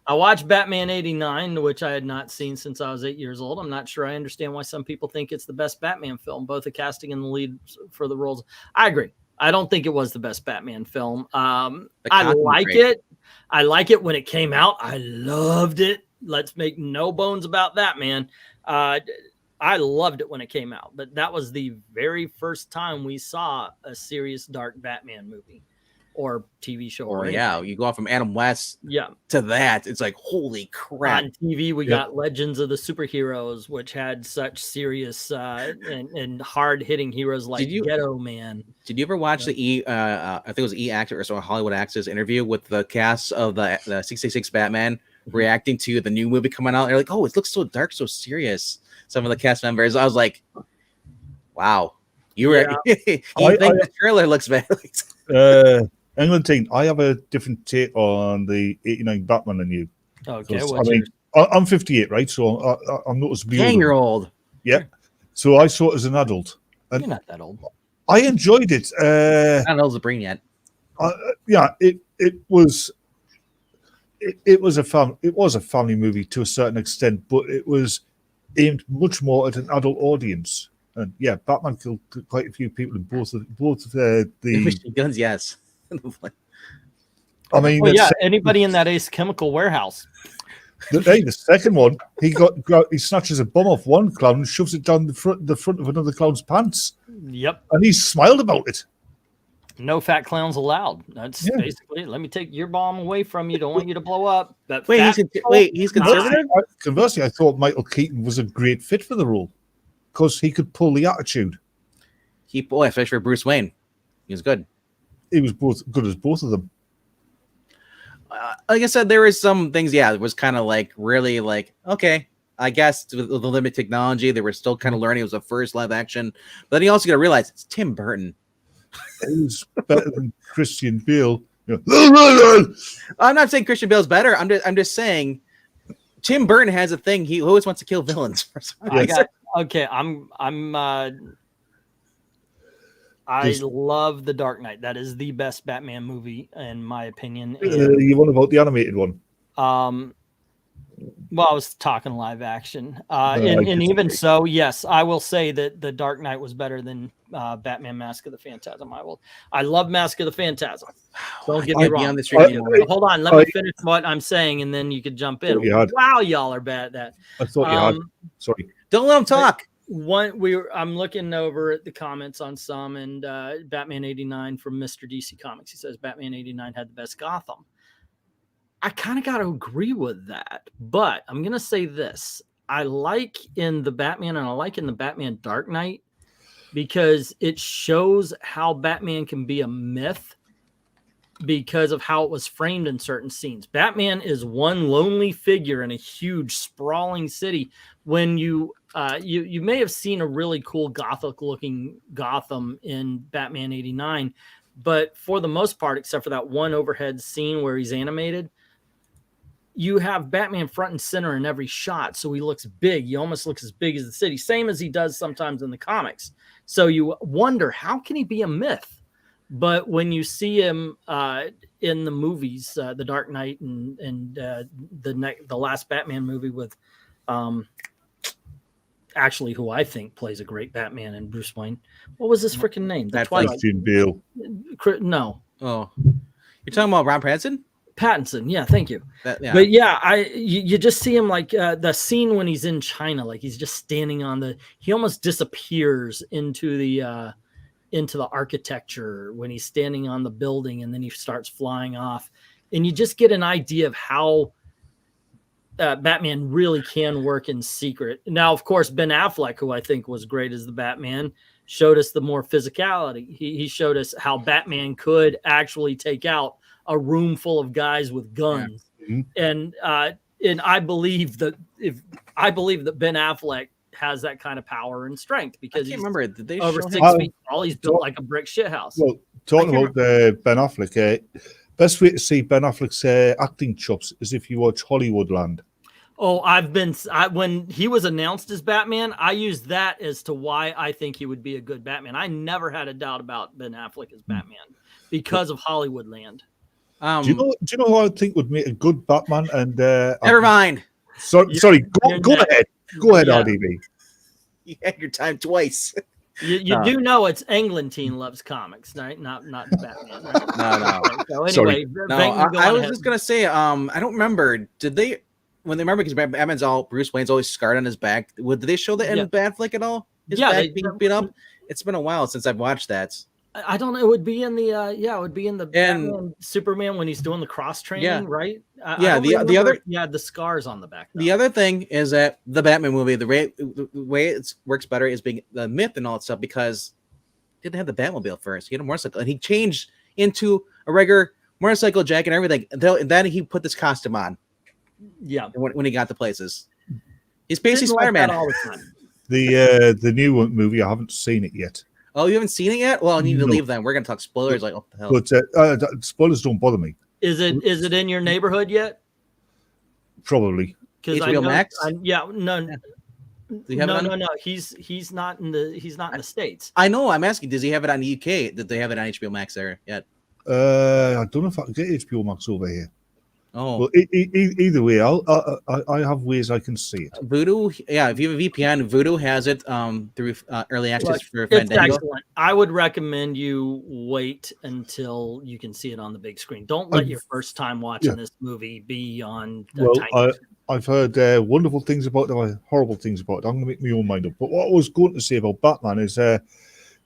I watched Batman '89, which I had not seen since I was 8 years old. I'm not sure I understand why some people think it's the best Batman film, both the casting and the lead for the roles. I agree. I don't think it was the best Batman film. I costume's like great. it. I like it when it came out. I loved it. Let's make no bones about that, man. I loved it when it came out, but that was the very first time we saw a serious dark Batman movie or TV show. Or anything. yeah, you go from Adam West Yeah. to that. It's like holy crap. On TV, we Yeah. got Legends of the Superheroes, which had such serious and hard hitting heroes like Did you- Ghetto Man. Did you ever watch the I think it was E Actor or so Hollywood Access interview with the cast of the 666 Batman reacting to the new movie coming out? They're like, oh, it looks so dark, so serious. Some of the cast members, I was like, wow, you were. Yeah. You think the trailer looks bad? England team, I have a different take on the 89 Batman than you. Okay, I what's mean, yours? I'm 58, right? So I'm noticeably Dang, older. you're old. Yeah. So I saw it as an adult. You're not that old. I enjoyed it. I don't know the brain yet. Yeah, it was a family movie to a certain extent, but it was aimed much more at an adult audience. And yeah, Batman killed quite a few people in both of the. Machine guns, yes. I mean, Oh yeah, anybody in that Ace Chemical warehouse. the second one, he snatches a bomb off one clown and shoves it down the front of another clown's pants, Yep. and he smiled about it. No fat clowns allowed. That's Yeah. basically it. Let me take your bomb away from you. Don't want you to blow up. But Wait, fat he's conservative? Conversely, I thought Michael Keaton was a great fit for the role because he could pull the attitude. Especially for Bruce Wayne, he was good. He was both good as both of them. Like I said, there was some things. Yeah, it was kind of like really like okay. I guess with the limited technology, they were still kind of learning. It was the first live action, but then you also got to realize it's Tim Burton. He was better than Christian Bale. You know, I'm not saying Christian Bale's better. I'm just saying Tim Burton has a thing. He always wants to kill villains. Okay, I love The Dark Knight. That is the best Batman movie in my opinion. And, you want about the animated one? well, I was talking live action, I and even disagree. so, yes, I will say that The Dark Knight was better than Batman: Mask of the Phantasm. I love Mask of the Phantasm. Don't get me I'd be wrong. on this review. Hold on, let me finish what I'm saying, and then you could jump in. You had. Wow, y'all are bad at that. I thought you had. Um, Sorry. Don't let him talk. I'm looking over at the comments on some, and Batman '89 from Mr. DC Comics. He says Batman '89 had the best Gotham. I kind of got to agree with that, but I'm gonna say this: I like in the Batman, and I like in the Batman Dark Knight because it shows how Batman can be a myth because of how it was framed in certain scenes. Batman is one lonely figure in a huge sprawling city. When you may have seen a really cool gothic looking Gotham in Batman '89, but for the most part, except for that one overhead scene where he's animated, you have Batman front and center in every shot. So he looks big. He almost looks as big as the city, same as he does sometimes in the comics. So you wonder, how can he be a myth? But when you see him in the movies, The Dark Knight and the last Batman movie with actually who I think plays a great Batman and Bruce Wayne. What was his freaking name? The That Twilight. Christian Bale. No, Oh, you're talking about Ron Pattinson? Pattinson. Yeah, thank you. Yeah. But yeah, you just see him like the scene when he's in China, like he's just standing on he almost disappears into the architecture when he's standing on the building, and then he starts flying off, and you just get an idea of how Batman really can work in secret. Now, of course, Ben Affleck, who I think was great as the Batman, showed us the more physicality. He showed us how Batman could actually take out a room full of guys with guns. Yeah. And I believe that Ben Affleck has that kind of power and strength I because can't he's remember. Did they over show 6 him? feet tall. He's built like a brick shit house. Well, talking about Ben Affleck, best way to see Ben Affleck's acting chops is if you watch Hollywoodland. Oh, when he was announced as Batman, I used that as to why I think he would be a good Batman. I never had a doubt about Ben Affleck as Batman because of Hollywoodland. Do you know who I think would make a good Batman? And Never mind. Sorry, go ahead. Go ahead, RDB. You had your time twice. You do know it's Englentine loves comics, right? Not Batman. Right? No. So anyway, I was just gonna say, I don't remember. Did they when they remember because Batman's Bruce Wayne's always scarred on his back? Did they show the end of Batfleck at all? His back being beat up. It's been a while since I've watched that. I don't know. It would be in the it would be in the Batman, Superman when he's doing the cross training, right? The other the scars on the back. Though. The other thing is that the Batman movie, the way it works better is being the myth and all that stuff because he didn't have the Batmobile first. He had a motorcycle and he changed into a regular motorcycle jacket and everything. And then he put this costume on. Yeah, when he got the places, he's basically Spider-Man all the time. The new movie, I haven't seen it yet. Oh, you haven't seen it yet? Well, I need to leave then. We're gonna talk spoilers. Like, what the hell? But spoilers don't bother me. Is it in your neighborhood yet? Probably. HBO Max? No. He's not in the States. I know. I'm asking. Does he have it on the UK? Did they have it on HBO Max there yet? I don't know if I can get HBO Max over here. Oh, well, either way, I have ways I can see it. Vudu, yeah. If you have a VPN, Vudu has it through early access for Fandango. It's excellent. I would recommend you wait until you can see it on the big screen. Don't let your first time watching this movie be on. I've heard wonderful things about it, horrible things about it. I'm going to make my own mind up. But what I was going to say about Batman is there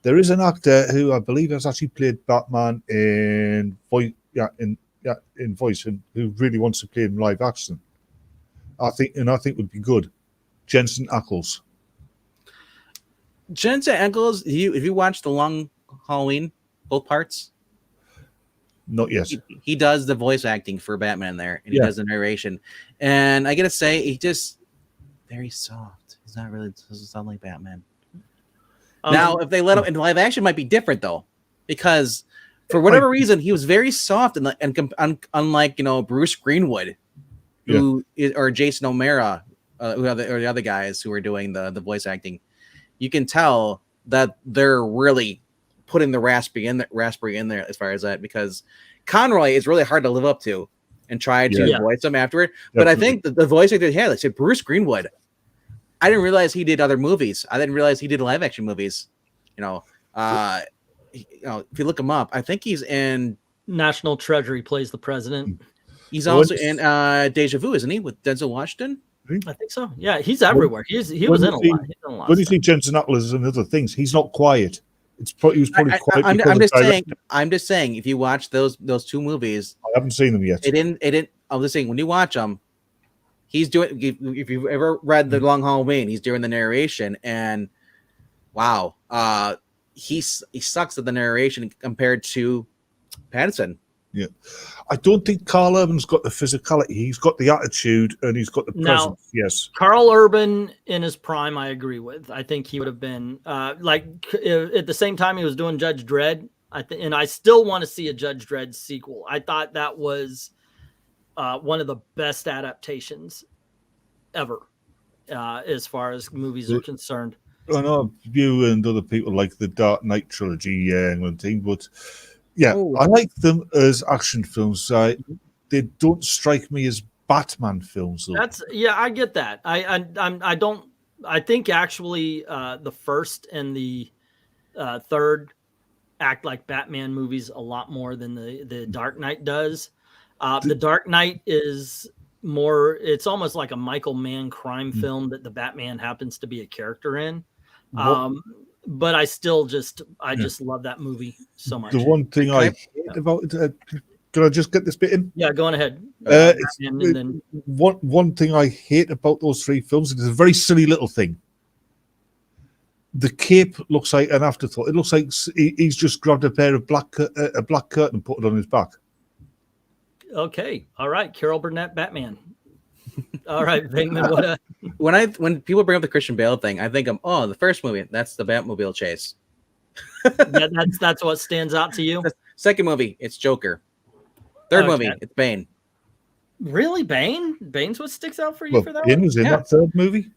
is an actor who I believe has actually played Batman in voice and who really wants to play in live action. I think would be good. Jensen Ackles. Jensen Ackles, if you watch The Long Halloween, both parts? Not yet. He does the voice acting for Batman there, and he does the narration. And I gotta say, he just very soft. He's not really doesn't sound like Batman. Now, if they let him in live action, might be different though, because for whatever reason, he was very soft and unlike Bruce Greenwood, or Jason O'Mara, or the other guys who are doing the voice acting. You can tell that they're really putting the raspy in there as far as that, because Conroy is really hard to live up to and try to voice him afterward. But I think the voice actor they had, like said Bruce Greenwood, I didn't realize he did other movies. I didn't realize he did live action movies. If you look him up, I think he's in National Treasure. He plays the president. He's also in Deja Vu, isn't he, with Denzel Washington? I think so. Yeah, he's everywhere. He was in a lot. When you see Jensen Ackles and other things, he's not quiet. He was probably quiet. I'm just saying. If you watch those two movies, I haven't seen them yet. It didn't. I'm just saying when you watch them, he's doing. If you've ever read The Long Halloween, he's doing the narration, and wow, he sucks at the narration compared to Pattinson. Yeah, I don't think Carl Urban's got the physicality. He's got the attitude and he's got the presence. Yes, Carl Urban in his prime, I agree with. I think he would have been at the same time he was doing Judge Dredd. And I still want to see a Judge Dredd sequel. I thought that was one of the best adaptations ever, as far as movies are concerned. I know you and other people like the Dark Knight trilogy and thing, but. Yeah, I like them as action films. They don't strike me as Batman films, though. I get that. I don't. I think actually the first and the third act like Batman movies a lot more than the Dark Knight does. The Dark Knight is more. It's almost like a Michael Mann crime film that the Batman happens to be a character in. But I still just love that movie so much. The one thing I hate about it, can I just get this bit in? Yeah, go on ahead. One thing I hate about those three films, it's a very silly little thing. The cape looks like an afterthought. It looks like he's just grabbed a pair of black curtain and put it on his back. Okay, all right, Carol Burnett, Batman. All right, Venkman, what? When people bring up the Christian Bale thing, I think the first movie, that's the Batmobile chase. That's what stands out to you. The second movie, it's Joker. Third movie, it's Bane. Really, Bane? Bane's what sticks out for you for that Bane one? was in that third movie.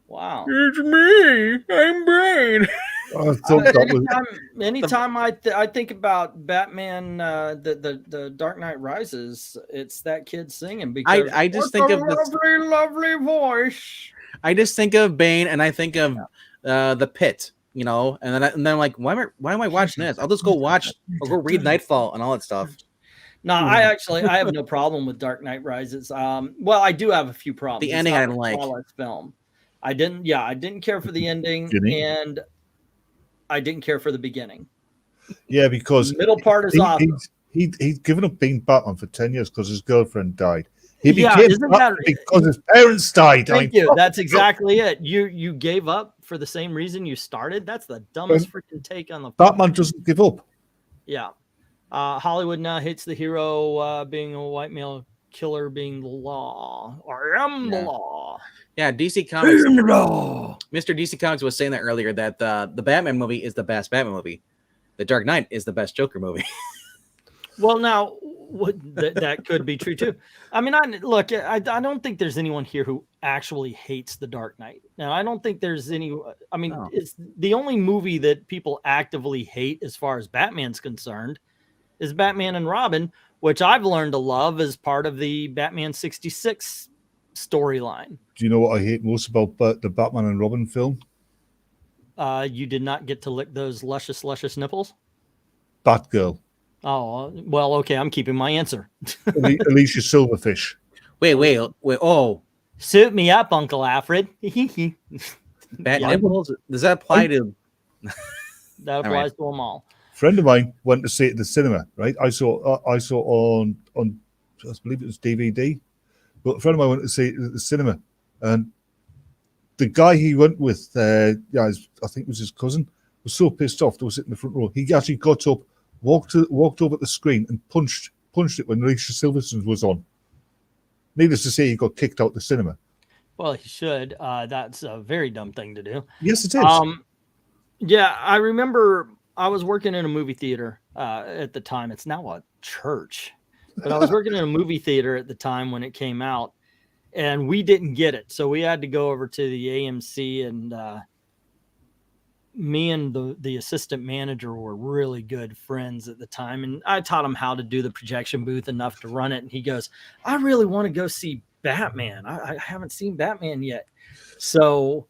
Wow. It's me. I'm Bane. I thought that was... Anytime I think about Batman, the Dark Knight Rises, it's that kid singing because I just think of lovely voice. I just think of Bane and I think of the Pit, you know, and then I'm like, why am I watching this? I'll just go read Nightfall and all that stuff. No, I have no problem with Dark Knight Rises. Well, I do have a few problems. The ending I didn't like. Film. I didn't care for the ending, and I didn't care for the beginning. Yeah, because the middle part is awesome. He'd given up being Batman for 10 years because his girlfriend died. He became Batman because his parents died. Thank you. That's exactly it. You gave up for the same reason you started. That's the dumbest freaking take on the Batman doesn't give up. Yeah. Hollywood now hates the hero being a white male killer being the law. I am the law. Yeah, DC Comics. Mr. DC Comics was saying that earlier that the Batman movie is the best Batman movie. The Dark Knight is the best Joker movie. Well, now that could be true too. I mean, I don't think there's anyone here who actually hates the Dark Knight. Now, I don't think there's any. I mean, it's the only movie that people actively hate as far as Batman's concerned is Batman and Robin, which I've learned to love as part of the Batman 66 storyline. Do you know what I hate most about the Batman and Robin film? You did not get to lick those luscious nipples? Batgirl. Oh, well, okay, I'm keeping my answer. Alicia Silverfish. Wait. Oh. Suit me up, Uncle Alfred. Bat nipples? Does that apply to... That applies to them all. Friend of mine went to see it at the cinema, right? I saw on I believe it was DVD, but a friend of mine went to see it at the cinema, and the guy he went with, I think it was his cousin, was so pissed off that was sitting in the front row. He actually got up, walked over at the screen, and punched it when Alicia Silverstone was on. Needless to say, he got kicked out the cinema. Well, he should. That's a very dumb thing to do. Yes, it is. Yeah, I remember. I was working in a movie theater at the time. It's now a church. But I was working in a movie theater at the time when it came out, and we didn't get it. So we had to go over to the AMC, and me and the assistant manager were really good friends at the time. And I taught him how to do the projection booth enough to run it. And he goes, I really want to go see Batman. I haven't seen Batman yet. So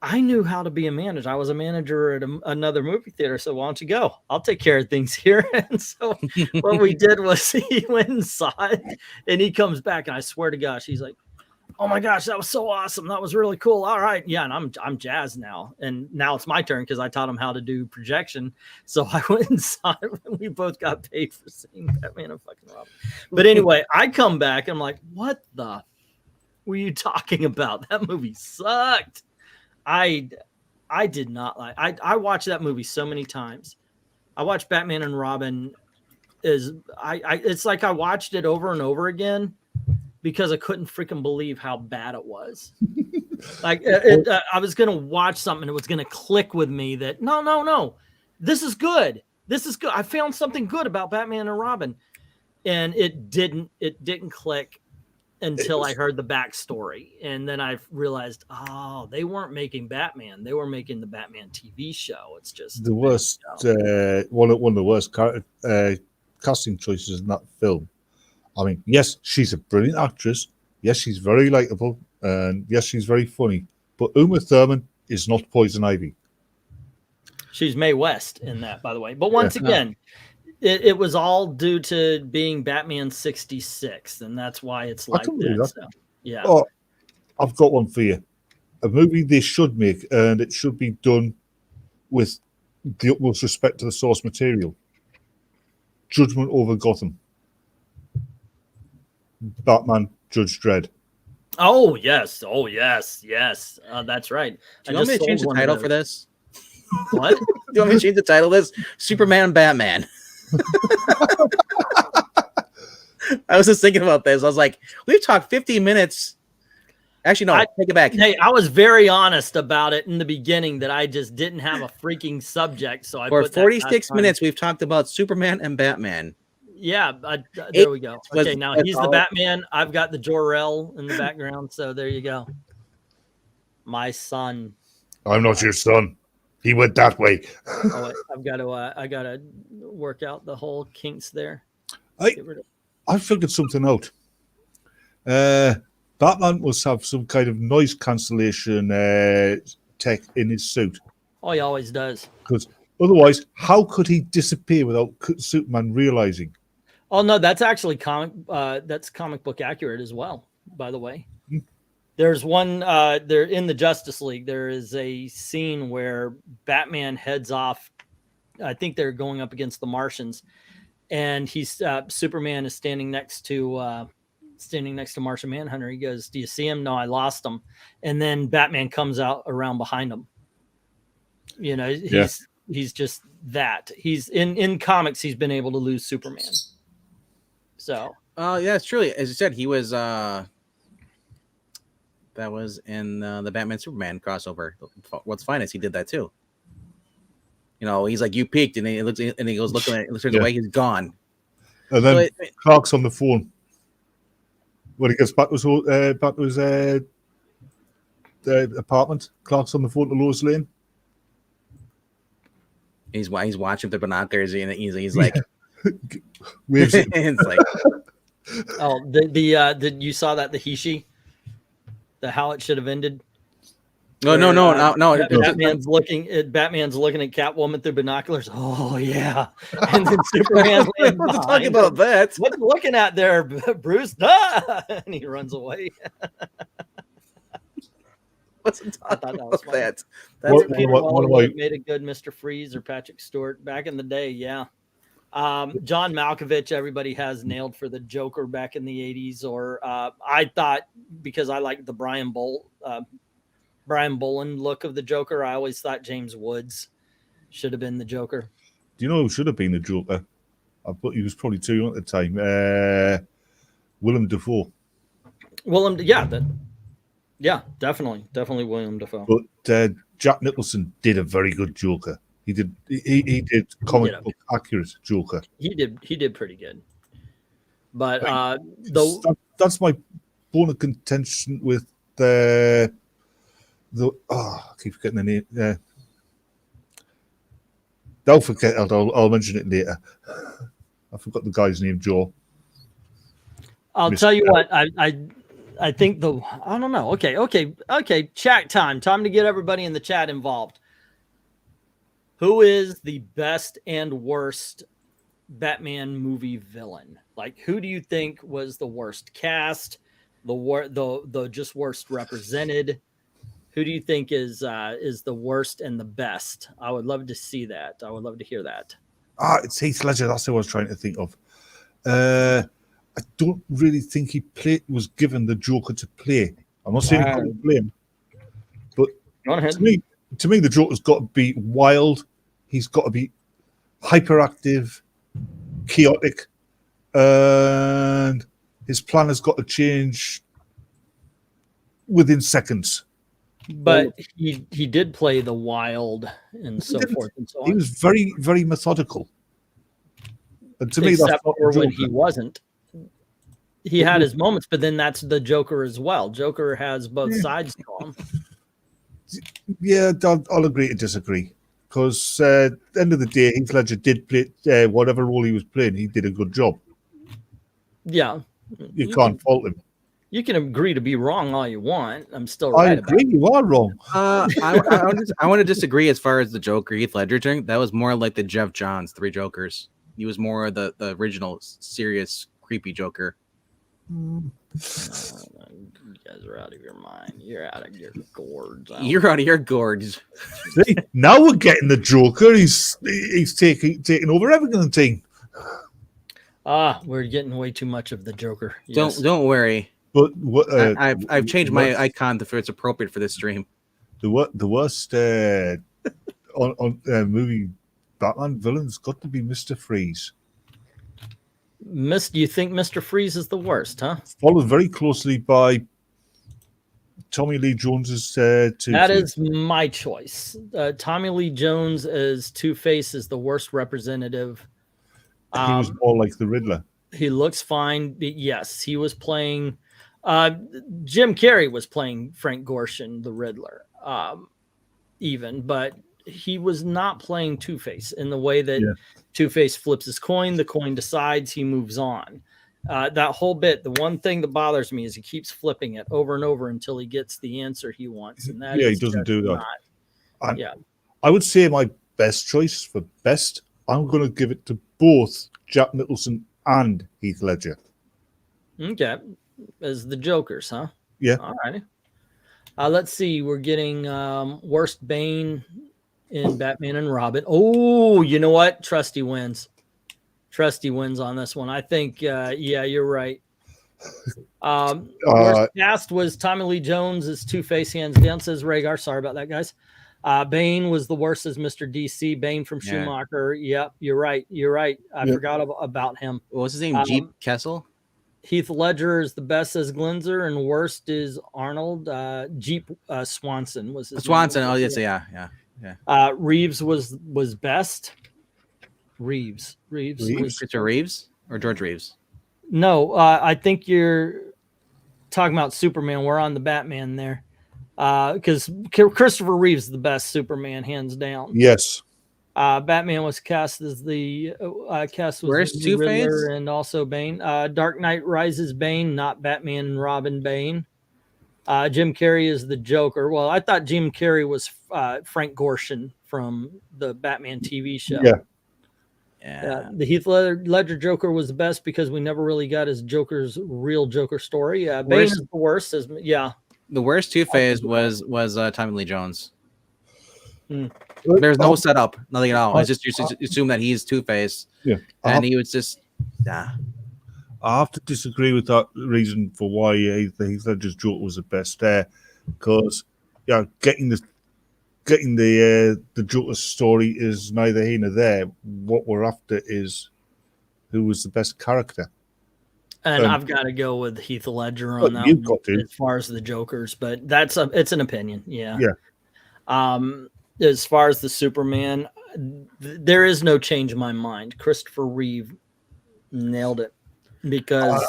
I knew how to be a manager. I was a manager at another movie theater. So why don't you go? I'll take care of things here. And so what we did was he went and saw it, and he comes back, and I swear to gosh, he's like, oh my gosh, that was so awesome. That was really cool. All right. Yeah. And I'm jazzed now. And now it's my turn because I taught him how to do projection. So I went and saw it, and we both got paid for seeing Batman and fucking Robin. But anyway, I come back, and I'm like, what the were you talking about? That movie sucked. I did not like. I watched that movie so many times. I watched Batman and Robin. It's like I watched it over and over again because I couldn't freaking believe how bad it was. Like I was gonna watch something, and it was gonna click with me that no, this is good. This is good. I found something good about Batman and Robin, and it didn't click until I heard the backstory. And then I realized, they weren't making Batman. They were making the Batman TV show. It's just the worst, one of the worst casting choices in that film. I mean, yes, she's a brilliant actress. Yes, she's very likable. And yes, she's very funny. But Uma Thurman is not Poison Ivy. She's Mae West in that, by the way. But once again, it was all due to being Batman 66, and that's why it's like that. So, yeah. Oh, I've got one for you. A movie they should make, and it should be done with the utmost respect to the source material. Judgment Over Gotham. Batman, Judge Dredd. Oh, yes. That's right. Do you want me to change the title for this? What? Do you want me to change the title of this? Superman and Batman. I was just thinking about this. I was like, we've talked 15 minutes. Actually, no, take it back. Hey, I was very honest about it in the beginning that I just didn't have a freaking subject. So I For put that 46 minutes, we've talked about Superman and Batman. Yeah, there we go. Okay, now he's the all- Batman. I've got the Jor-El in the background. So there you go. My son. I'm not your son. He went that way. Oh, wait, I gotta work out the whole kinks there. I figured something out. Batman must have some kind of noise cancellation tech in his suit. Oh, he always does. Because otherwise, how could he disappear without Superman realizing? Oh no, that's actually that's comic book accurate as well. By the way, there's one there in the Justice League. There is a scene where Batman heads off. I think they're going up against the Martians, and Superman is standing next to Martian Manhunter. He goes, "Do you see him?" "No, I lost him." And then Batman comes out around behind him. You know, he's just that. He's in comics. He's been able to lose Superman. So, yeah, it's true. As you said, he was that was in the Batman Superman crossover. What's Finest? He did that too. You know, he's like, "You peaked," and he looks and he goes looking at it, looks away. He's gone. And then Clark's on the phone. When he gets back to his apartment, Clark's on the phone to Lois Lane. He's watching the binoculars and he's like, waves it. It's like, oh, the you saw that the Hishi, how it should have ended. No. Batman's looking at Catwoman through binoculars. Oh yeah, and then Superman lands behind talking about that. What are you looking at there, Bruce? Ah! And he runs away. Wasn't talking about that. That's Peter Waller made a good Mr. Freeze or Patrick Stewart back in the day. Yeah. John Malkovich, everybody has nailed for the Joker back in the 80s. Or I thought, because I like the Brian Bolland look of the Joker, I always thought James Woods should have been the Joker. Do you know who should have been the Joker? But he was probably too young at the time. Willem Dafoe. Yeah, definitely William Dafoe. But Jack Nicholson did a very good Joker. He did comic book accurate Joker. He did pretty good. But that's my bone of contention with I keep forgetting the name. Don't forget. I'll mention it later. I forgot the guy's name. Joe. I'll tell you what. I think I don't know. Okay. Chat time. Time to get everybody in the chat involved. Who is the best and worst Batman movie villain? Like, who do you think was the worst cast? The just worst represented? Who do you think is the worst and the best? I would love to see that. I would love to hear that. It's Heath Ledger. That's what I was trying to think of. I don't really think he was given the Joker to play. I'm not saying he couldn't play him, but to me, the Joker's got to be wild. He's got to be hyperactive, chaotic, and his plan has got to change within seconds. But he did play the wild and so forth and so on. He was very, very methodical. And to me, that's for when he wasn't. He had his moments, but then that's the Joker as well. Joker has both sides to him. Yeah, I'll agree to disagree. Because at the end of the day, Heath Ledger did play whatever role he was playing. He did a good job. Yeah. You can't fault him. You can agree to be wrong all you want. I'm still right. I agree. You are wrong. I want to disagree as far as the Joker Heath Ledger thing. That was more like the Jeff Johns Three Jokers. He was more the original serious creepy Joker. You guys are out of your mind. You're out of your gourds. You're out of your gourds. See, now we're getting the Joker. He's taking over everything. We're getting way too much of the Joker. Yes. Don't worry. But I've changed my icon if it's appropriate for this stream. The worst on movie Batman villain's got to be Mr. Freeze. You think Mr. Freeze is the worst, huh? Followed very closely by Tommy Lee Jones's Two-Face. That is my choice. Tommy Lee Jones as Two-Face is the worst representative. He was more like the Riddler. He looks fine. Yes, he was playing. Jim Carrey was playing Frank Gorshin, the Riddler, but he was not playing Two-Face in the way that Two-Face flips his coin. The coin decides, he moves on. That whole bit, the one thing that bothers me is he keeps flipping it over and over until he gets the answer he wants. And that he doesn't do that. I would say my best choice for best, I'm going to give it to both Jack Nicholson and Heath Ledger. Okay. As the Jokers, huh? Yeah. All right. Let's see. We're getting worst Bane in Batman and Robin. Oh, you know what? Trusty wins. Trusty wins on this one. I think, you're right. Worst cast was Tommy Lee Jones as Two-Face, hands down, says Rhaegar. Sorry about that, guys. Bane was the worst as Mr. DC. Bane from Schumacher. Yep, you're right. I forgot about him. What was his name? Jeep Kessel? Heath Ledger is the best as Glinzer, and worst is Arnold. Jeep Swanson was his Swanson. name. Oh, yes, yeah. Reeves was best. Reeves. Christopher Reeves or George Reeves? No, I think you're talking about Superman. We're on the Batman there. Because Christopher Reeves is the best Superman, hands down. Yes. Batman was cast as the Where's Two-Face? And also Bane. Dark Knight Rises Bane, not Batman and Robin Bane. Jim Carrey is the Joker. Well, I thought Jim Carrey was Frank Gorshin from the Batman TV show. Yeah. The Heath Ledger Joker was the best because we never really got his Joker's real Joker story. Bane is the worst. The worst Two-Face was Tommy Lee Jones. There's no setup, nothing at all. It's just you assume that he's Two-Face. Yeah. And he was just I have to disagree with that reason for why Heath Ledger's Joker was the best there, because getting the Joker's story is neither here nor there. What we're after is who was the best character. And I've got to go with Heath Ledger on that one, as far as the Jokers, but it's an opinion. Yeah. As far as the Superman, there is no change in my mind. Christopher Reeve nailed it because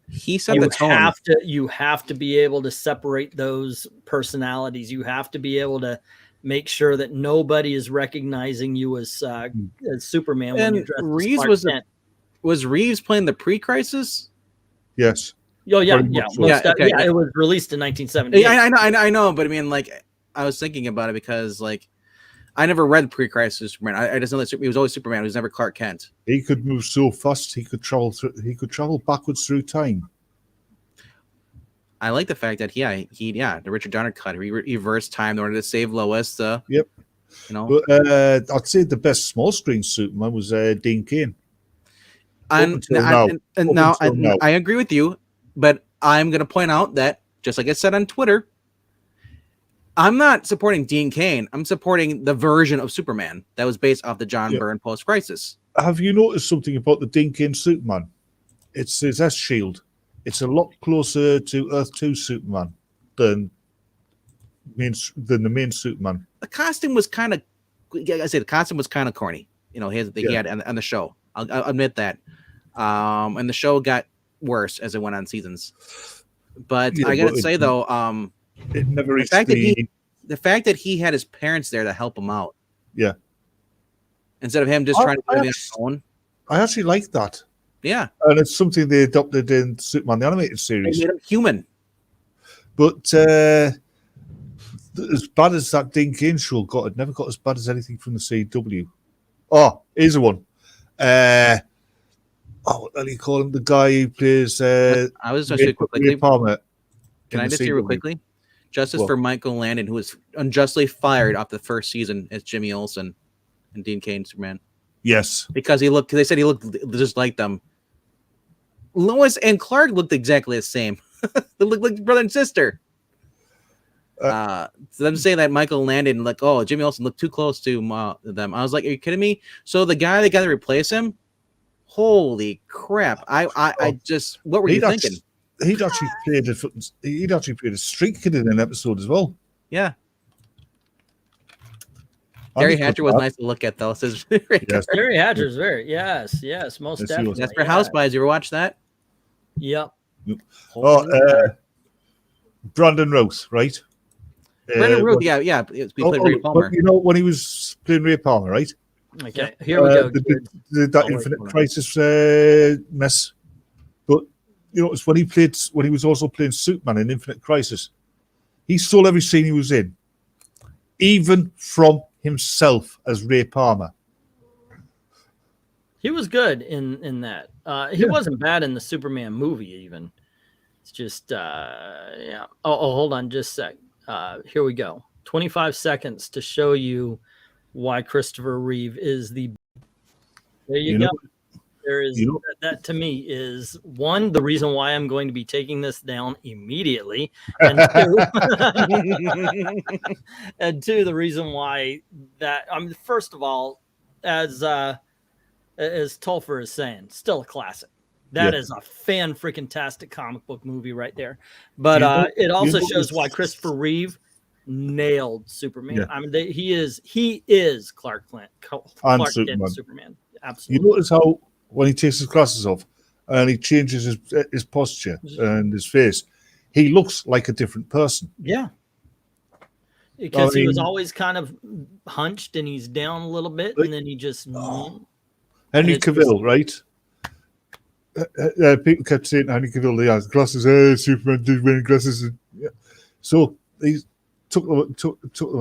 he set the tone. You have to be able to separate those personalities. You have to be able to make sure that nobody is recognizing you as Superman. And when you're Reeves was Reeves playing the pre-crisis? Yes. Oh yeah. It was released in 1978. I know, but I mean, like, I was thinking about it because, like, I never read pre-crisis Superman. I just know that he was always Superman. He was never Clark Kent. He could move so fast. He could travel backwards through time. I like the fact that the Richard Donner cut. He reversed time in order to save Lois. Yep. You know, but I'd say the best small screen Superman was Dean Cain. I agree with you, but I'm going to point out that, just like I said on Twitter, I'm not supporting Dean Cain. I'm supporting the version of Superman that was based off the John Byrne post-crisis. Have you noticed something about the Dean Cain Superman? It's his S-Shield. It's a lot closer to Earth 2 Superman than the main Superman. The costume was kind of, the costume was kind of corny. You know, he had on the show. I'll admit that. And the show got worse as it went on seasons. But I got to say, though, it never reached the fact that he had his parents there to help him out. Yeah. Instead of him just trying to do it on his own. I actually like that. Yeah. And it's something they adopted in Superman, the animated series. They made him human. But as bad as that Dean Cain show got, it never got as bad as anything from the CW. Oh, here's the one. What do you call him? The guy who plays I was just quickly. Palmer. Can I just say real quickly? Justice for Michael Landon, who was unjustly fired off the first season as Jimmy Olsen and Dean Cain Superman. Yes. Because they said he looked just like them. Lois and Clark looked exactly the same. They looked like brother and sister. So them saying that Michael Landon, Jimmy Olsen looked too close to them. I was like, are you kidding me? So the guy that got to replace him Holy crap! I just what were you thinking? He'd actually played a street kid in an episode as well. Yeah. And Terry he Hatcher could was have. nice to look at, though. Says Yes. Terry Hatcher's yes, most Yes, he was. definitely. That's for Houseflies. You ever watch that? Yep. Oh, Brandon Rouse, right? Brendan Root, yeah. We played Ray Palmer. You know when he was playing Ray Palmer, right? Okay, here we go. That I'll wait Infinite for it. Crisis mess. But you know, it's when he was also playing Superman in Infinite Crisis. He stole every scene he was in, even from himself as Ray Palmer. He was good in that. He wasn't bad in the Superman movie even. It's just yeah. Oh, hold on just a sec. Here we go. 25 seconds to show you why Christopher Reeve is the. There you go. There is that to me is one, the reason why I'm going to be taking this down immediately, and two, and two, the reason why that first of all, as Tolfer is saying, still a classic. That is a fan-freaking-tastic comic book movie right there. But it also shows why Christopher Reeve nailed Superman. I mean, he is Clark Kent Superman. Absolutely. You notice how when he takes his glasses off and he changes his posture and his face, he looks like a different person. Yeah. Because he was always kind of hunched and he's down a little bit, and then he just Henry Cavill, right? People kept saying Henry Cavill, he has glasses. Hey, Superman did wearing glasses. So he took them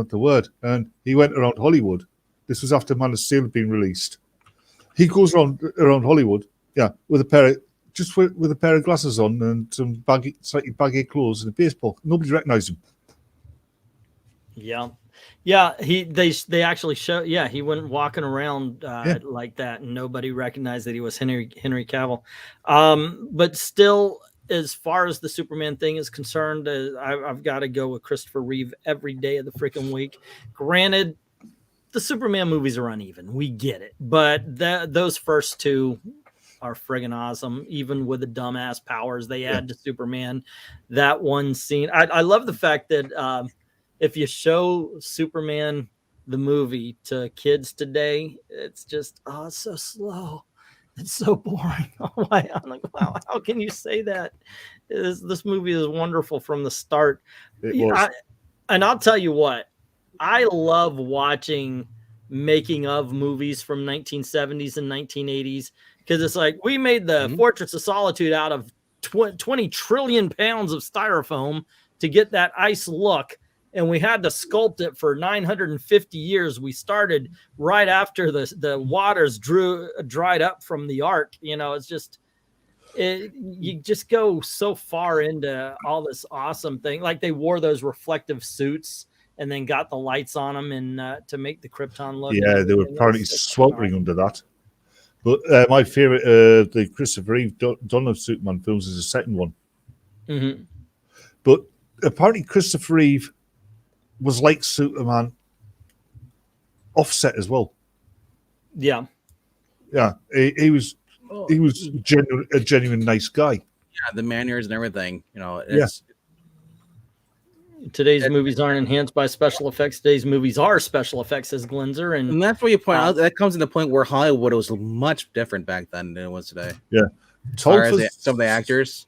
at the word, and he went around Hollywood. This was after Man of Steel had been released. He goes around Hollywood, with a pair of glasses on and some slightly baggy clothes and a baseball. Nobody recognised him. Yeah. They actually show. Yeah, he went walking around like that, and nobody recognized that he was Henry Cavill. But still, as far as the Superman thing is concerned, I've got to go with Christopher Reeve every day of the freaking week. Granted, the Superman movies are uneven. We get it. But those first two are friggin' awesome, even with the dumbass powers they add to Superman. That one scene. I love the fact that if you show Superman the movie to kids today, it's just, it's so slow. It's so boring. I'm like, wow, how can you say that? This movie is wonderful from the start. And I'll tell you what, I love watching making of movies from 1970s and 1980s, because it's like, we made the Fortress of Solitude out of 20 trillion pounds of styrofoam to get that ice look, and we had to sculpt it for 950 years. We started right after the waters dried up from the Ark. It's just, you just go so far into all this awesome thing. Like, they wore those reflective suits and then got the lights on them and to make the Krypton look. Yeah, they were apparently sweltering under that. But my favorite, the Christopher Reeve Dawn of Superman films, is the second one. Mm-hmm. But apparently Christopher Reeve was like Superman offset as well. Yeah. He was a genuine nice guy. Yeah, the manners and everything. Today's movies aren't enhanced by special effects. Today's movies are special effects, says Glenzer. And that's where you point out that comes to the point where Hollywood was much different back then than it was today. Yeah. As far as some of the actors,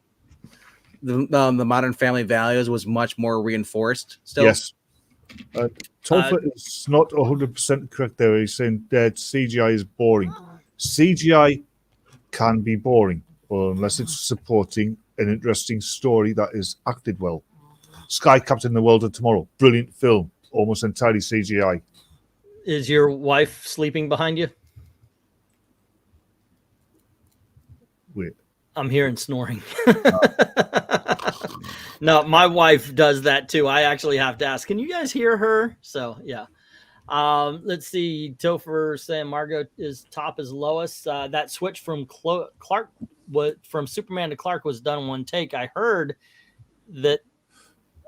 the Modern Family Values was much more reinforced still. Yes. Tolfer is not 100% correct there. He's saying that CGI is boring. CGI can be boring, unless it's supporting an interesting story that is acted well. Sky Captain: The World of Tomorrow, brilliant film, almost entirely CGI. Is your wife sleeping behind you? Wait. I'm hearing snoring. No, my wife does that too. I actually have to ask, can you guys hear her? So, yeah. Let's see. Topher saying Margot is top as Lois. That switch from Clark, from Superman to Clark, was done in one take. I heard that,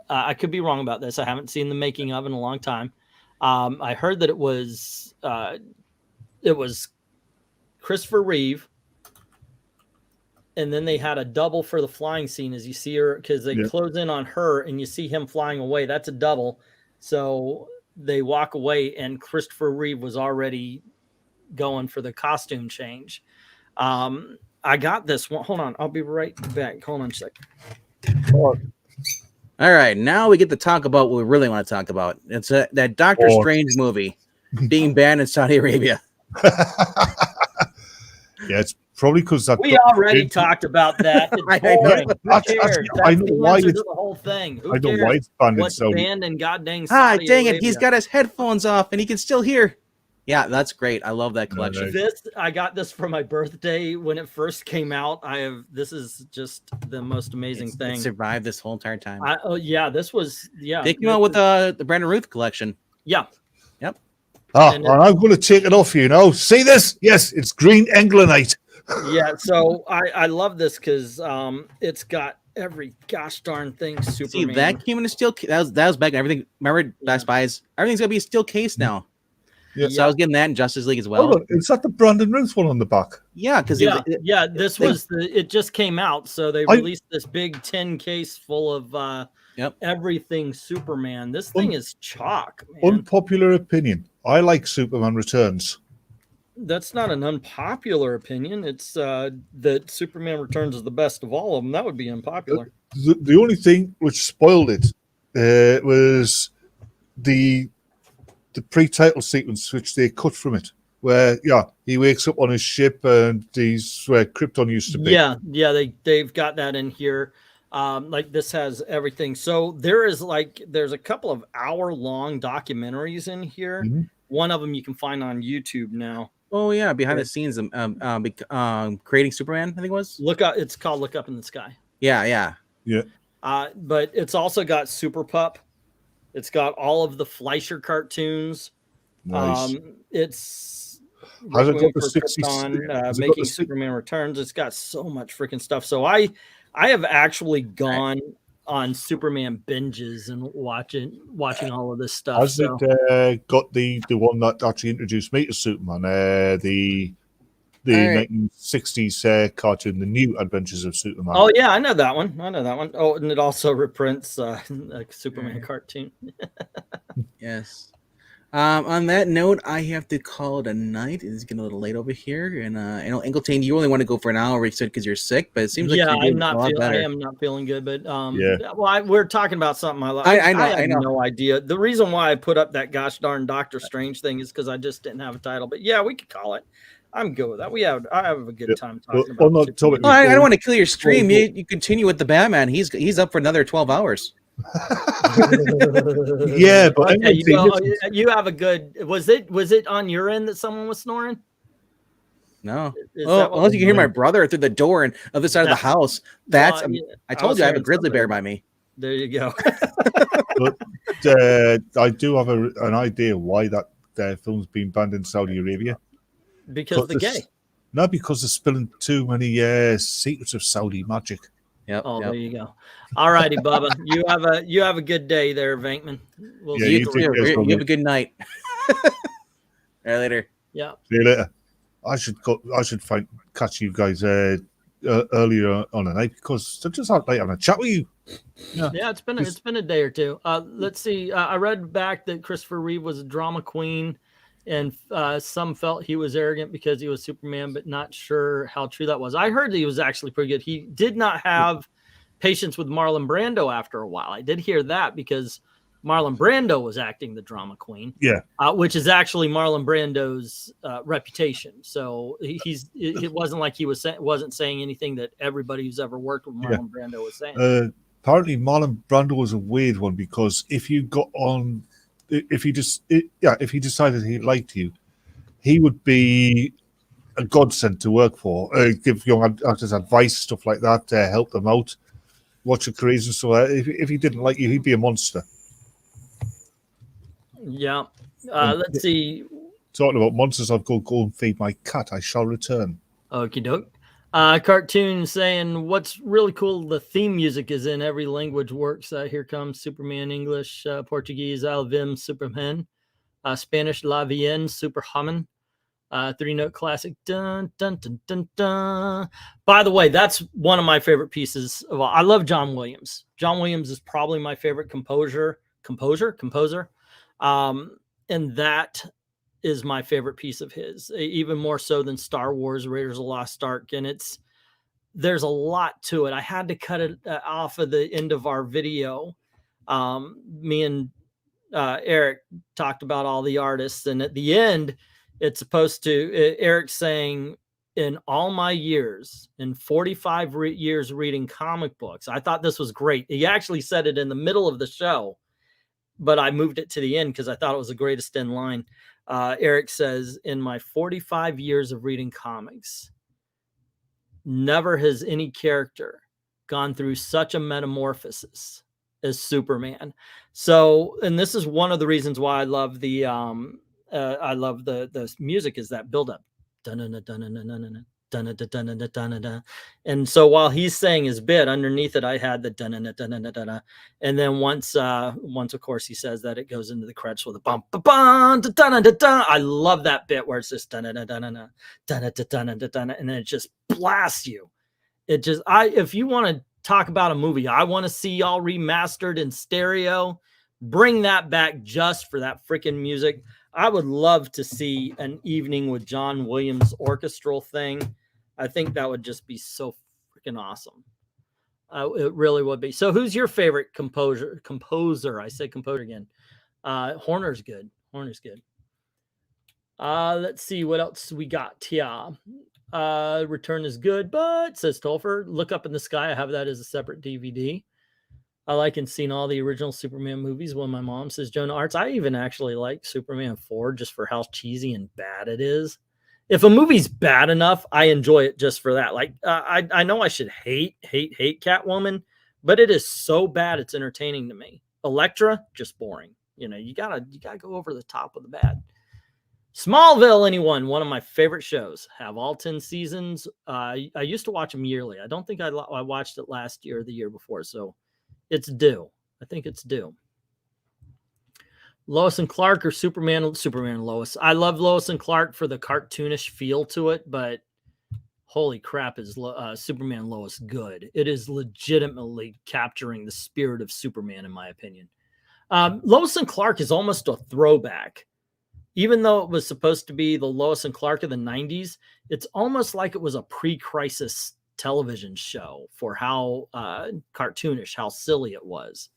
I could be wrong about this. I haven't seen the making of in a long time. I heard that it was Christopher Reeve and then they had a double for the flying scene as you see her, because they close in on her and you see him flying away. That's a double. So they walk away, and Christopher Reeve was already going for the costume change. I got this one. Hold on. I'll be right back. Hold on a second. All right. Now we get to talk about what we really want to talk about. It's that Doctor Strange movie being banned in Saudi Arabia. Yeah, it's probably because that we already talked about that. It's boring. I know why it's the whole thing. Who I know cares why it's banned in what's Saudi. banned in goddamn Saudi dang Arabia? it! He's got his headphones off and he can still hear. Yeah, that's great. I love that collection. I got this for my birthday when it first came out. This is just the most amazing thing. It survived this whole entire time. This was They came out with the Brandon Ruth collection. Yeah. Yep. And I'm going to take it off you now. See this? Yes, it's green Englandite. Yeah, so I love this because it's got every gosh darn thing Superman. See, that came in a steel case. That was back. Everything. Remember, Best Buys. Everything's gonna be a steel case now. Yeah. So I was getting that in Justice League as well. Hold on, is that the Brandon Ruth one on the back? Yeah, because it just came out, so they released this big 10 case full of everything Superman. This thing is chalk, man. Unpopular opinion. I like Superman Returns. That's not an unpopular opinion. It's that Superman Returns is the best of all of them. That would be unpopular. The only thing which spoiled it was the pre-title sequence which they cut from it, where he wakes up on his ship and he's where Krypton used to be. They've got that in here. Like this has everything. So there's a couple of hour-long documentaries in here. Mm-hmm. One of them you can find on YouTube now. Oh yeah, behind the scenes, creating Superman, I think it was. It's called Look Up in the Sky. Yeah. But it's also got Super Pup. It's got all of the Fleischer cartoons. Nice. It's has it got the making Superman Returns. It's got so much freaking stuff. So I have actually gone on Superman binges and watching all of this stuff. Has it got the one that actually introduced me to Superman? The 1960s cartoon, The New Adventures of Superman. Oh yeah, I know that one. Oh, and it also reprints a Superman cartoon. Yes. On that note, I have to call it a night. It's getting a little late over here, and I know Eagleton, you only want to go for an hour, you said, because you're sick. But it seems like you're doing a lot better. I am not feeling good, but we're talking about something I like. I have no idea. The reason why I put up that gosh darn Doctor Strange thing is because I just didn't have a title. But yeah, we could call it. I'm good with that. I have a good time talking about it. I don't want to kill your stream. You continue with the Batman. He's up for another 12 hours. Yeah, but you have a good. Was it on your end that someone was snoring? No. Unless you can hear my brother through the door and other side of the house. That's. I told you I have a grizzly bear by me. There you go. But I do have an idea why that film's been banned in Saudi Arabia. Because they're gay. No, because they're spilling too many secrets of Saudi magic. Yep. There you go. All righty, Bubba. You have a good day there, Venkman. We'll see you have a good night. Later. Yeah. See you later. I should catch you guys earlier on the night because I just like having a chat with you. Yeah, it's been a day or two. Let's see. I read back that Christopher Reeve was a drama queen, and some felt he was arrogant because he was Superman, but not sure how true that was. I heard that he was actually pretty good. He did not have patience with Marlon Brando after a while. I did hear that because Marlon Brando was acting the drama queen. Yeah. Which is actually Marlon Brando's reputation. So it wasn't like he wasn't saying anything that everybody who's ever worked with Marlon Brando was saying. Apparently Marlon Brando was a weird one because if he decided he liked you, he would be a godsend to work for. Give young actors advice, stuff like that, to help them out, watch your careers and so on. If he didn't like you, he'd be a monster. Yeah. Let's see. Talking about monsters, I've got to go and feed my cat. I shall return. Okie doke. Cartoon saying what's really cool, the theme music is in every language works. Here comes Superman, English, Portuguese, Alvim, Superman, Spanish, La Vienne, Superhuman, 3-note classic. Dun, dun, dun, dun, dun. By the way, that's one of my favorite pieces of all. I love John Williams. John Williams is probably my favorite composer. And that is my favorite piece of his, even more so than Star Wars, Raiders of the Lost Ark. And there's a lot to it. I had to cut it off of the end of our video. Me and Eric talked about all the artists, and at the end, it's supposed to, Eric's saying, in all my years, in 45 years reading comic books, I thought this was great. He actually said it in the middle of the show, but I moved it to the end because I thought it was the greatest in line. Eric says, in my 45 years of reading comics, never has any character gone through such a metamorphosis as Superman. So, and this is one of the reasons why I love the music, is that build up. And so while he's saying his bit, underneath it, I had the and then once of course he says that, it goes into the credits with a bump. I love that bit where it's just and then it just blasts you. It just, if you want to talk about a movie I want to see all remastered in stereo, bring that back just for that freaking music. I would love to see an evening with John Williams orchestral thing. I think that would just be so freaking awesome. It really would be. So who's your favorite composer? I say composer again. Horner's good. Let's see what else we got. Yeah. Return is good, but, says Tolfer, Look Up in the Sky. I have that as a separate DVD. I like and seen all the original Superman movies. When my mom says Jonah Arts, I even actually like Superman 4 just for how cheesy and bad it is. If a movie's bad enough, I enjoy it just for that. Like, I know I should hate Catwoman, but it is so bad it's entertaining to me. Elektra, just boring. You know, you gotta go over the top of the bad. Smallville, anyone? One of my favorite shows. Have all 10 seasons. I used to watch them yearly. I don't think I watched it last year or the year before, so it's due. I think it's due. Lois and Clark or Superman and Lois. I love Lois and Clark for the cartoonish feel to it, but holy crap, is Superman Lois good. It is legitimately capturing the spirit of Superman, in my opinion. Lois and Clark is almost a throwback. Even though it was supposed to be the Lois and Clark of the 90s, it's almost like it was a pre-crisis television show for how cartoonish, how silly it was.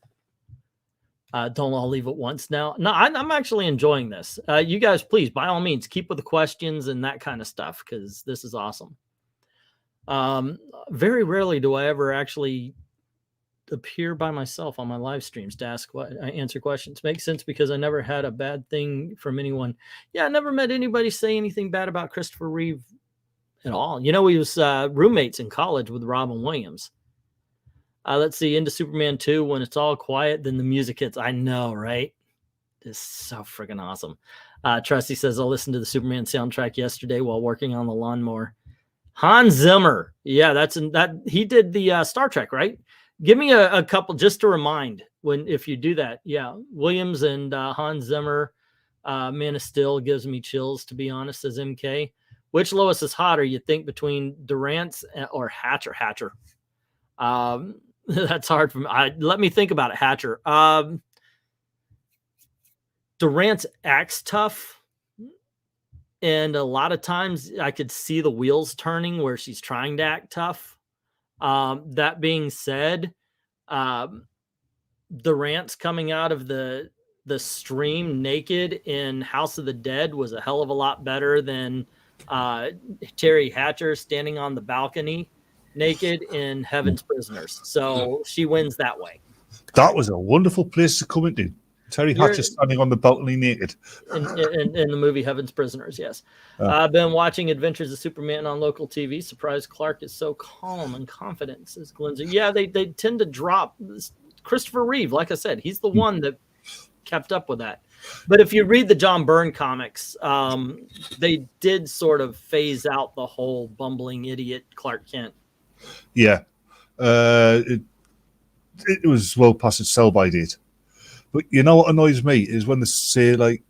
Don't all leave at once now. No, I'm actually enjoying this. You guys, please, by all means, keep with the questions and that kind of stuff, because this is awesome. Very rarely do I ever actually appear by myself on my live streams to answer questions. Makes sense, because I never had a bad thing from anyone. Yeah, I never met anybody say anything bad about Christopher Reeve at all. You know, he was roommates in college with Robin Williams. Let's see, into Superman 2, when it's all quiet, then the music hits. I know, right? It's so freaking awesome. Trusty says, I listened to the Superman soundtrack yesterday while working on the lawnmower. Hans Zimmer. Yeah, he did the Star Trek, right? Give me a couple just to remind if you do that. Yeah, Williams and Hans Zimmer. Man of Steel gives me chills, to be honest, says MK. Which Lois is hotter, you think, between Durant's or Hatcher? That's hard for me. Let me think about it, Hatcher. Durant's acts tough, and a lot of times I could see the wheels turning where she's trying to act tough. That being said, Durant's coming out of the stream naked in House of the Dead was a hell of a lot better than Terry Hatcher standing on the balcony naked in Heaven's Prisoners. So she wins that way. That was a wonderful place to come into. Terry Hatcher standing on the balcony naked. In the movie Heaven's Prisoners, yes. I've been watching Adventures of Superman on local TV. Surprised Clark is so calm and confident, says Glenzer. Yeah, they tend to drop. Christopher Reeve, like I said, he's the one that kept up with that. But if you read the John Byrne comics, they did sort of phase out the whole bumbling idiot Clark Kent. Yeah. It was well past its sell-by date. But you know what annoys me is when they say, like,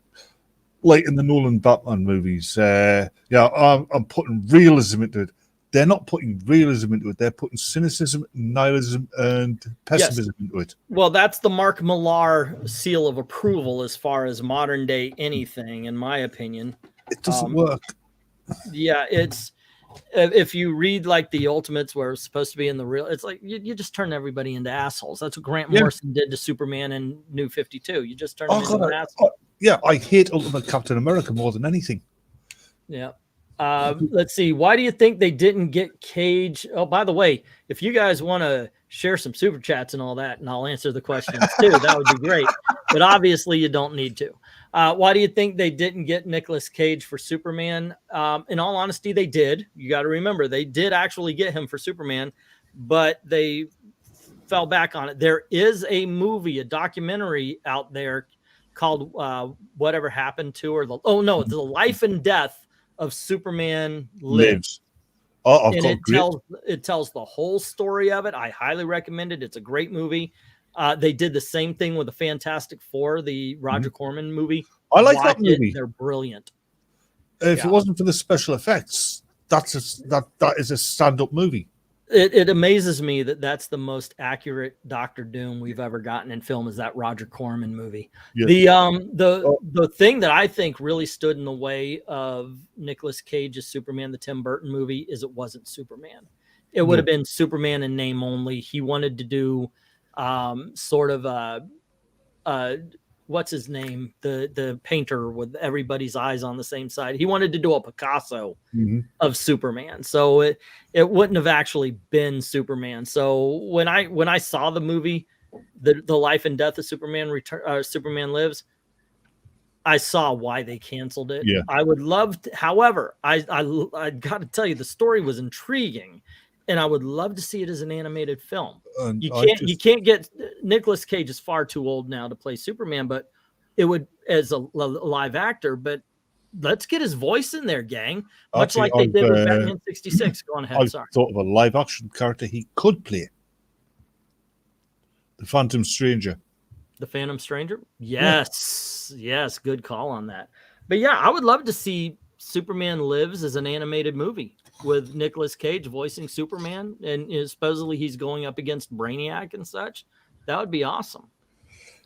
like in the Nolan Batman movies, I'm putting realism into it. They're not putting realism into it. They're putting cynicism, nihilism, and pessimism into it. Well, that's the Mark Millar seal of approval as far as modern day anything, in my opinion. It doesn't work. Yeah, it's if you read like the Ultimates where it's supposed to be in the real, it's like you just turn everybody into assholes. That's what Grant Morrison did to Superman in New 52. You just turn him into an asshole. I hate Ultimate Captain America more than anything. Yeah. Let's see. Why do you think they didn't get Cage? Oh, by the way, if you guys want to share some super chats and all that, and I'll answer the questions too, that would be great. But obviously, you don't need to. Why do you think they didn't get Nicolas Cage for Superman? In all honesty, they did. You got to remember, they did actually get him for Superman, but they fell back on it. There is a movie, a documentary out there called Whatever Happened to Her. The Life and Death of Superman Lives. And it tells the whole story of it. I highly recommend it. It's a great movie. They did the same thing with the Fantastic Four, the Roger Corman movie. I like that movie. They're brilliant. If it wasn't for the special effects, that is a stand-up movie. It amazes me that that's the most accurate Doctor Doom we've ever gotten in film, is that Roger Corman movie. Yeah. The thing that I think really stood in the way of Nicolas Cage's Superman, the Tim Burton movie, is it wasn't Superman. It would have been Superman in name only. He wanted to do sort of what's his name? The painter with everybody's eyes on the same side. He wanted to do a Picasso of Superman. So it wouldn't have actually been Superman. So when I saw the movie, the Life and Death of Superman Superman Lives, I saw why they canceled it. Yeah. I would love to, however, I got to tell you, the story was intriguing, and I would love to see it as an animated film. You can't get Nicolas Cage is far too old now to play Superman, but it would as a live actor. But let's get his voice in there, gang. Much like they did with Batman 66. Go on ahead. I thought of a live action character he could play. The Phantom Stranger. The Phantom Stranger? Yes. Yes. Good call on that. But yeah, I would love to see Superman Lives as an animated movie with Nicolas Cage voicing Superman, and supposedly he's going up against Brainiac and such. That would be awesome.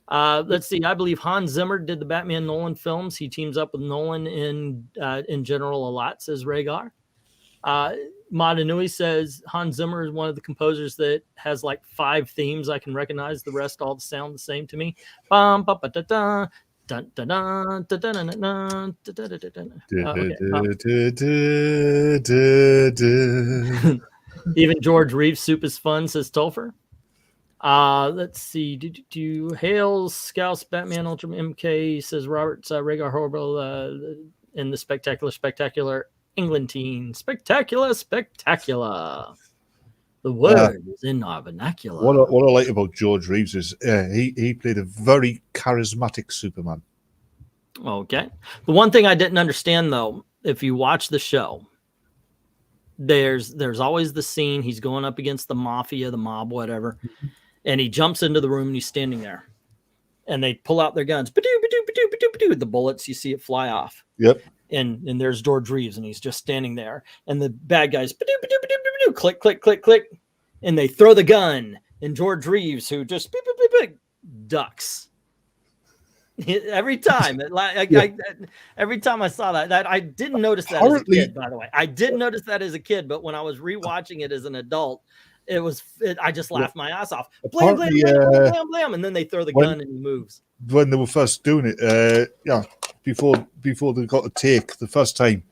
Let's see. I believe Hans Zimmer did the Batman Nolan films. He teams up with Nolan in general a lot, says Rhaegar. Madanui says Hans Zimmer is one of the composers that has like 5 themes I can recognize. The rest all sound the same to me. Bum, ba, ba, da, da. Dun, dun, dun, dun, dun, dun, dun, dun, dun. Even George Reeves' soup is fun, says Tolfer. Let's see. Do Hales, Scouse, Batman, Ultra MK, says Robert Rhaegar Horrible in the spectacular England teen. Spectacular. The word is in our vernacular. What I like about George Reeves is he played a very charismatic Superman. Okay. The one thing I didn't understand, though, if you watch the show, there's always the scene he's going up against the mafia, the mob, whatever, and he jumps into the room and he's standing there, and they pull out their guns. The bullets, you see it fly off. Yep. And there's George Reeves, and he's just standing there, and the bad guys click, click, click, click, and they throw the gun, and George Reeves, who just ducks every time. Every time I saw that I didn't notice that as a kid, by the way. I did notice that as a kid, but when I was rewatching it as an adult, I just laughed my ass off. Blam, blam, blam, blam, blam, and then they throw the gun and he moves. When they were first doing it, before they got a take the first time,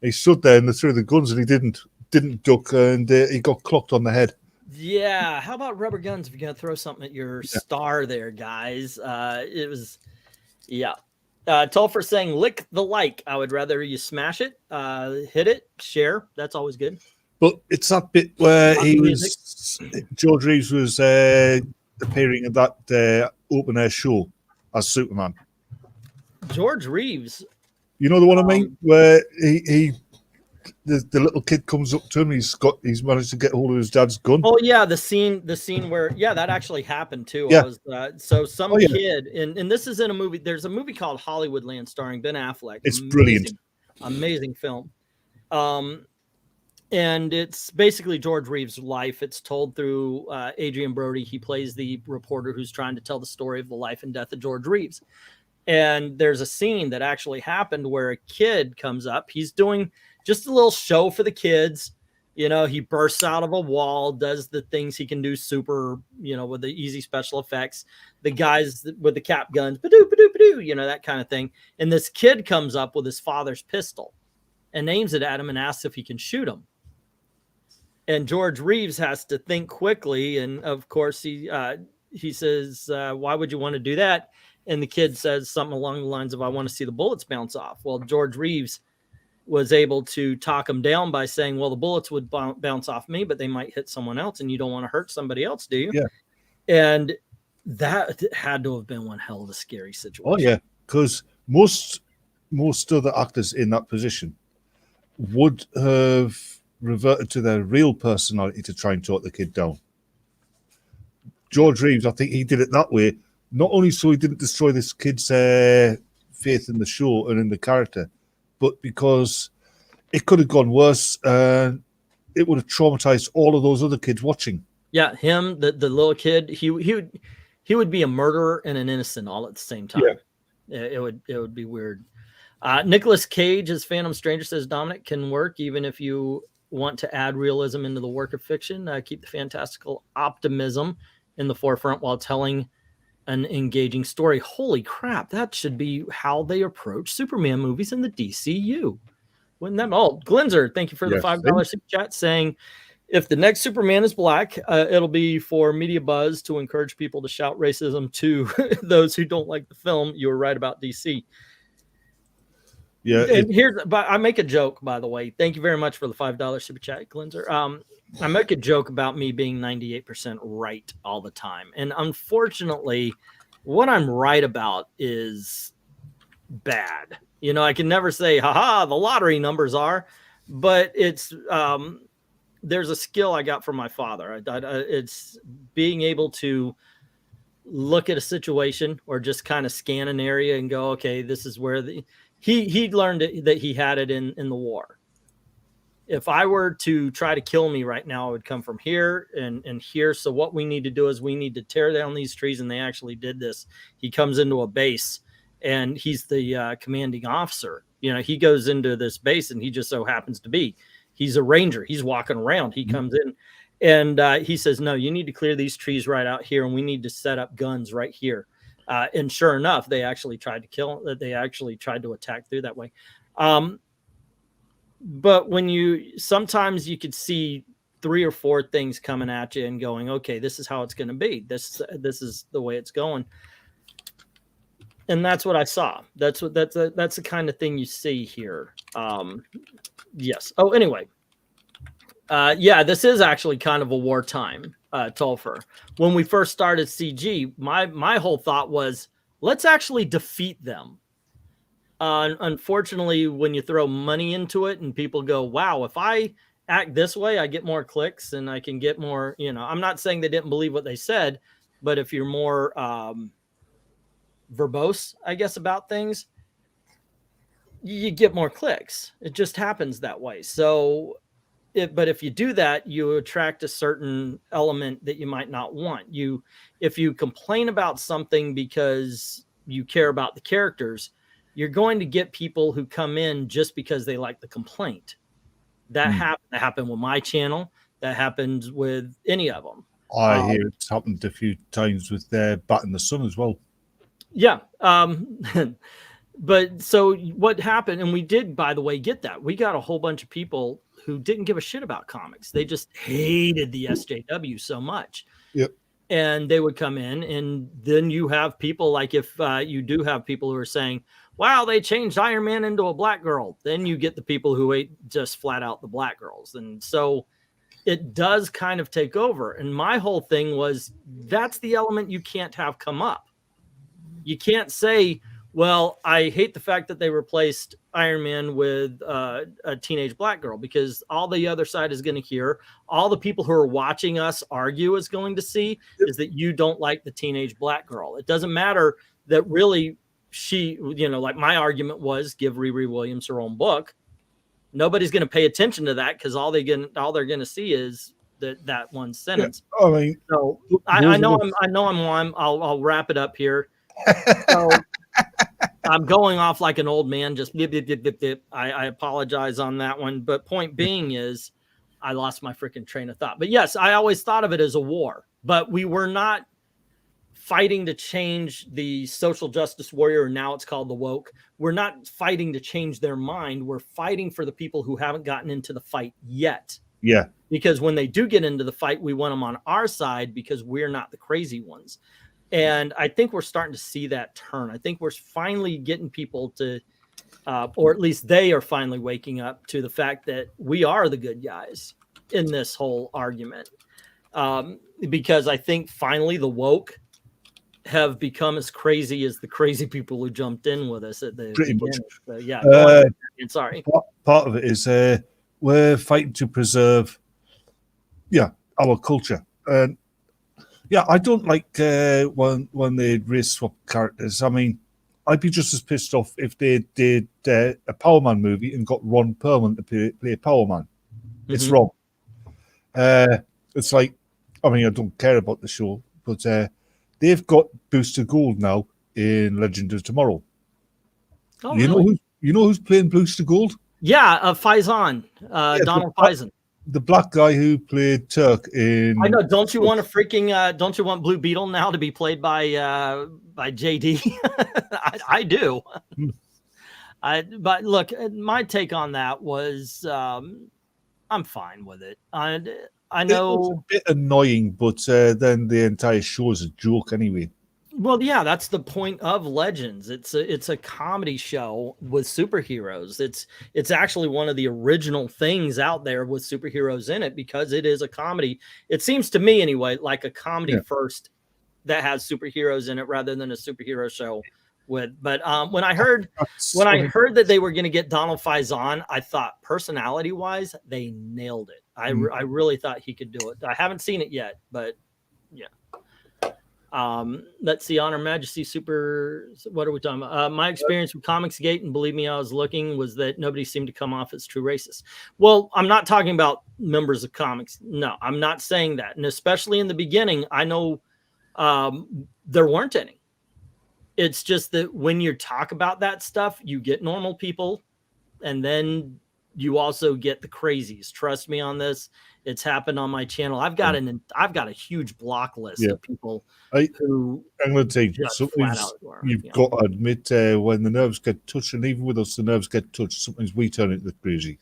he stood there and they threw the guns and he didn't duck, and he got clocked on the head. Yeah, how about rubber guns if you're gonna throw something at your star there, guys? It was, yeah. Tolfer saying lick the like. I would rather you smash it, hit it, share. That's always good. But it's that bit where George Reeves was appearing at that open air show as Superman. George Reeves. You know the one I mean, where he the little kid comes up to him. He's managed to get hold of his dad's gun. Oh yeah, the scene where that actually happened too. Yeah. So some kid, and this is in a movie. There's a movie called Hollywoodland starring Ben Affleck. It's brilliant, amazing film. And it's basically George Reeves' life. It's told through Adrian Brody. He plays the reporter who's trying to tell the story of the life and death of George Reeves. And there's a scene that actually happened where a kid comes up. He's doing just a little show for the kids. You know, he bursts out of a wall, does the things he can do super, with the easy special effects. The guys with the cap guns, ba-doo, ba-doo, ba-doo, that kind of thing. And this kid comes up with his father's pistol and aims it at him and asks if he can shoot him. And George Reeves has to think quickly. And of course, he says, why would you want to do that? And the kid says something along the lines of, I want to see the bullets bounce off. Well, George Reeves was able to talk him down by saying, well, the bullets would bounce off me, but they might hit someone else. And you don't want to hurt somebody else, do you? Yeah. And that had to have been one hell of a scary situation. Oh, yeah. Because most other actors in that position would have reverted to their real personality to try and talk the kid down. George Reeves, I think he did it that way, not only so he didn't destroy this kid's faith in the show and in the character, but because it could have gone worse. It would have traumatized all of those other kids watching. Yeah, him, the little kid, he would be a murderer and an innocent all at the same time. Yeah. It would be weird. Nicolas Cage as Phantom Stranger says, Dominic, can work even if you want to add realism into the work of fiction. Keep the fantastical optimism in the forefront while telling an engaging story. Holy crap, that should be how they approach Superman movies in the DCU. Wouldn't that? Oh, Glenzer, thank you for the $5 super chat saying, if the next Superman is black, it'll be for media buzz to encourage people to shout racism to those who don't like the film. You were right about DC. Yeah, and but I make a joke, by the way. Thank you very much for the $5 super chat, Glenzer. I make a joke about me being 98% right all the time, and unfortunately, what I'm right about is bad. I can never say, "Ha the lottery numbers are," but it's there's a skill I got from my father. It's being able to look at a situation or just kind of scan an area and go, okay, this is where he learned that he had it in the war. If I were to try to kill me right now, it would come from here and here. So what we need to do is we need to tear down these trees. And they actually did this. He comes into a base and he's the commanding officer. He goes into this base and he just so happens to be. He's a ranger. He's walking around. He comes in and he says, no, you need to clear these trees right out here. And we need to set up guns right here. And sure enough, they actually tried to they actually tried to attack through that way. But sometimes you could see 3 or 4 things coming at you and going, okay, this is how it's going to be. This is the way it's going. And that's what I saw. That's the kind of thing you see here. Yes. Oh, anyway. This is actually kind of a wartime, Tolfer. When we first started CG, my whole thought was, let's actually defeat them. Unfortunately, when you throw money into it and people go, wow, if I act this way, I get more clicks and I can get more, I'm not saying they didn't believe what they said, but if you're more verbose, I guess, about things, you get more clicks. It just happens that way. So, but if you do that, you attract a certain element that you might not want. If you complain about something because you care about the characters, you're going to get people who come in just because they like the complaint. That happened with my channel. That happens with any of them. I hear it's happened a few times with Bat in the Sun as well. Yeah. But so what happened, and we did, by the way, get that. We got a whole bunch of people who didn't give a shit about comics. They just hated the SJW so much. Yep. And they would come in, and then you have people like, if you do have people who are saying, wow, they changed Iron Man into a black girl, then you get the people who hate just flat out the black girls. And so it does kind of take over. And my whole thing was, that's the element you can't have come up. You can't say, Well, I hate the fact that they replaced Iron Man with a teenage black girl, because all the other side is going to hear, all the people who are watching us argue is going to see, is that you don't like the teenage black girl. It doesn't matter that really she, like my argument was, give Riri Williams her own book. Nobody's going to pay attention to that, because all they're going to see is that one sentence. Yeah, I mean, so I know I'll wrap it up here. So I'm going off like an old man, just dip, dip, dip, dip, dip. I apologize on that one. But point being is I lost my freaking train of thought. But yes, I always thought of it as a war, but we were not fighting to change the social justice warrior. Now it's called the woke. We're not fighting to change their mind. We're fighting for the people who haven't gotten into the fight yet. Yeah. Because when they do get into the fight, we want them on our side, because we're not the crazy ones. And I think we're starting to see that turn. I think we're finally getting people to, or at least they are finally waking up to the fact that we are the good guys in this whole argument. Because I think finally the woke have become as crazy as the crazy people who jumped in with us at the Pretty beginning. much. So, yeah. Sorry. Part of it is we're fighting to preserve, our culture. And yeah, I don't like when they race swap characters. I mean, I'd be just as pissed off if they did a Power Man movie and got Ron Perlman to play Power Man. Mm-hmm. It's wrong. It's like, I mean, I don't care about the show, but they've got Booster Gold now in Legend of Tomorrow. Oh, you really? know who's playing Booster Gold? Yeah, Faison, Donald Faison. The black guy who played Turk in. I know. Don't you want a freaking? Don't you want Blue Beetle now to be played by JD? I do. But look, my take on that was, I'm fine with it. I know it was a bit annoying, but then the entire show is a joke anyway. Well, yeah, that's the point of Legends. It's a comedy show with superheroes. It's actually one of the original things out there with superheroes in it, because it is a comedy. It seems to me anyway, like a comedy first that has superheroes in it, rather than a superhero show with. But when I heard that they were going to get Donald Faison, I thought personality wise, they nailed it. I really thought he could do it. I haven't seen it yet, but yeah. Let's see, Honor Majesty Super. What are we talking about? My experience with Comicsgate, and believe me, I was looking, was that nobody seemed to come off as true racist. Well, I'm not talking about members of comics. No, I'm not saying that. And especially in the beginning, I know there weren't any. It's just that when you talk about that stuff, you get normal people, and then you also get the crazies. Trust me on this. It's happened on my channel. I've got a huge block list of people who I'm going to take sometimes you've got to admit when the nerves get touched, and even with us, the nerves get touched. Sometimes we turn into the crazy.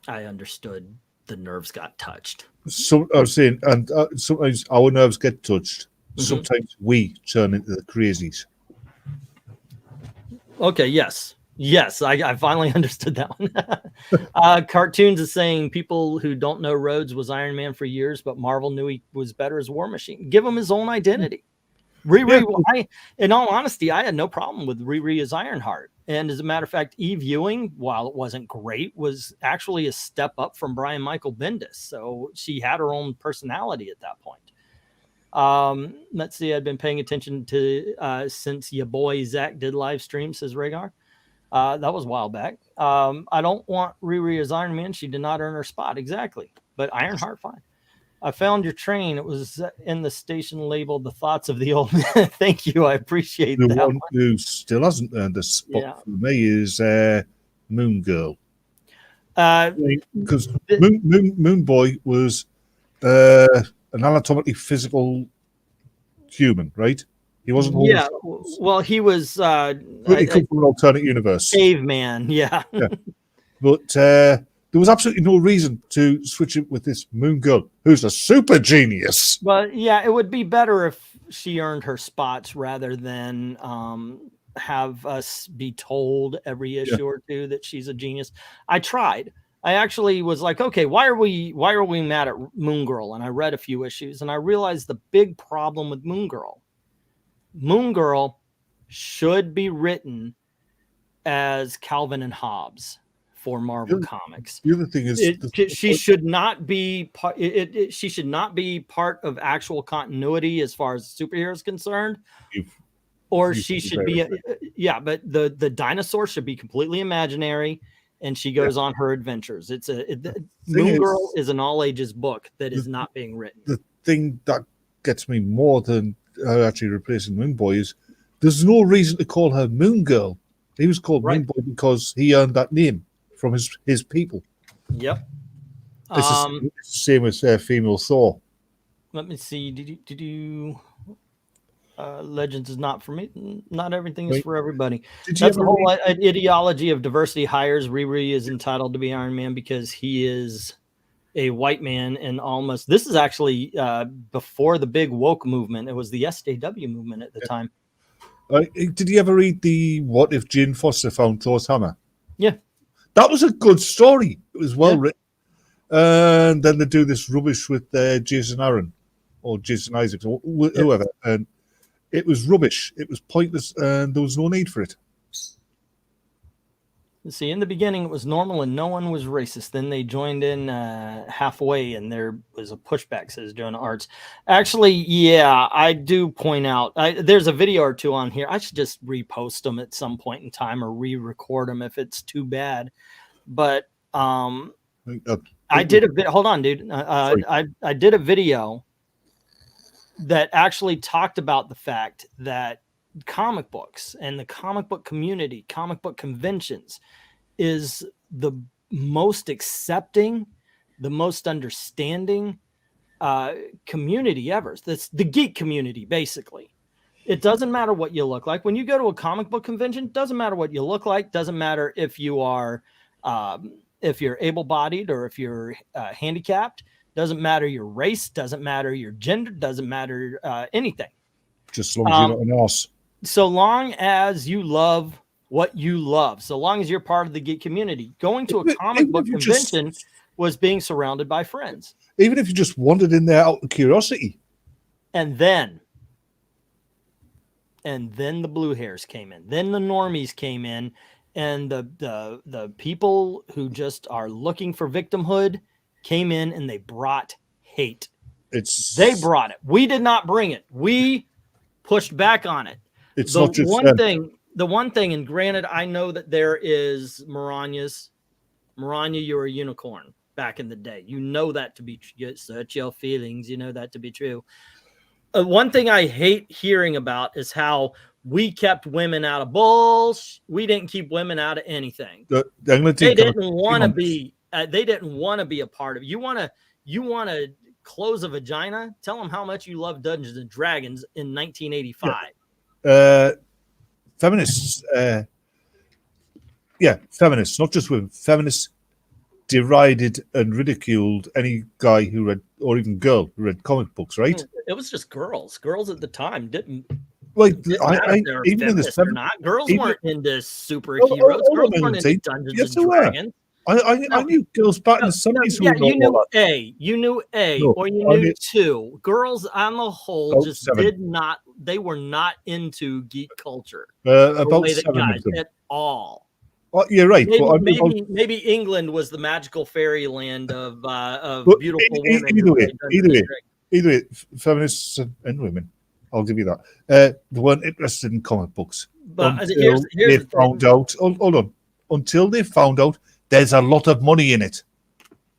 I understood the nerves got touched. So I'm saying, and sometimes our nerves get touched. Mm-hmm. Sometimes we turn into the crazies. Okay. Yes, I finally understood that one. Cartoons is saying people who don't know Rhodes was Iron Man for years, but Marvel knew he was better as War Machine. Give him his own identity. Riri, in all honesty, I had no problem with Riri as Ironheart. And as a matter of fact, Eve Ewing, while it wasn't great, was actually a step up from Brian Michael Bendis. So she had her own personality at that point. Let's see, I've been paying attention to since your boy Zach did live stream, says Rhaegar. That was a while back. I don't want Riri as Iron Man. She did not earn her spot. Exactly. But Ironheart, fine. I found your train. It was in the station labeled The Thoughts of the Old Man. Thank you. I appreciate that. The one who still hasn't earned a spot for me is Moon Girl. Because Moon Boy was an anatomically physical human, right? He wasn't. Yeah, well, he was. Really come from an alternate universe. Caveman, yeah. But there was absolutely no reason to switch it with this Moon Girl, who's a super genius. Well, yeah, it would be better if she earned her spots rather than have us be told every issue or two that she's a genius. I tried. I actually was like, okay, why are we mad at Moon Girl? And I read a few issues, and I realized the big problem with Moon Girl should be written as Calvin and Hobbes for Marvel Comics. The other thing is, she should not be part. She should not be part of actual continuity as far as superhero is concerned. Or she should be, but the dinosaur should be completely imaginary, and she goes on her adventures. Moon Girl is an all ages book that is not being written. The thing that gets me more than actually replacing Moon Boy is there's no reason to call her Moon Girl. He was called Moon Boy because he earned that name from his people. Yep. It's the same as female Thor. Let me see. Did you? Legends is not for me. Not everything is for everybody. That's the whole ideology of diversity hires. Riri is entitled to be Iron Man because he is a white man, and almost this is actually before the big woke movement. It was the SJW movement at the time. Did you ever read the What If Jane Foster Found Thor's Hammer? Yeah, that was a good story. It was well written. And then they do this rubbish with Jason Aaron or Jason Isaacs or whoever, and it was rubbish. It was pointless, and there was no need for it. See, in the beginning, it was normal and no one was racist. Then they joined in halfway, and there was a pushback, says Jonah Arts. Actually, yeah, I do point out, there's a video or two on here. I should just repost them at some point in time or re-record them if it's too bad. But I did a bit. Hold on, dude. I did a video that actually talked about the fact that comic books and the comic book community, comic book conventions, is the most accepting, the most understanding community ever. That's the geek community, basically. It doesn't matter what you look like. When you go to a comic book convention, doesn't matter what you look like. Doesn't matter if you are if you're able-bodied or if you're handicapped. Doesn't matter your race, doesn't matter your gender, doesn't matter anything. Just as long as you're not an ass. So long as you love what you love, so long as you're part of the geek community, going to a comic book convention was being surrounded by friends. Even if you just wandered in there out of curiosity. And then the blue hairs came in. Then the normies came in, and the people who just are looking for victimhood came in, and they brought hate. They brought it. We did not bring it. We pushed back on it. It's not just the one thing, and granted, I know that there is Maranya, you're a unicorn back in the day. You know that to be true. Search your feelings. You know that to be true. One thing I hate hearing about is how we kept women out of bulls. We didn't keep women out of anything. They didn't want to be. They didn't want to be a part of it. You want to close a vagina? Tell them how much you love Dungeons and Dragons in 1985. Feminists, feminists, not just women. Feminists derided and ridiculed any guy who read, or even girl who read comic books. Right? It was just girls. Girls at the time didn't. Like even in the 70s, girls weren't into superheroes. Girls weren't into Dungeons and Dragons. I knew girls back in the 70s. Yeah, you knew or you knew two. Girls on the whole just did not. They were not into geek culture. About 7 guys at all. Well, you're right. Maybe England was the magical fairyland of beautiful women. Either way, feminists and women, I'll give you that. They weren't interested in comic books. But until they found out. Hold on. Until they found out there's a lot of money in it,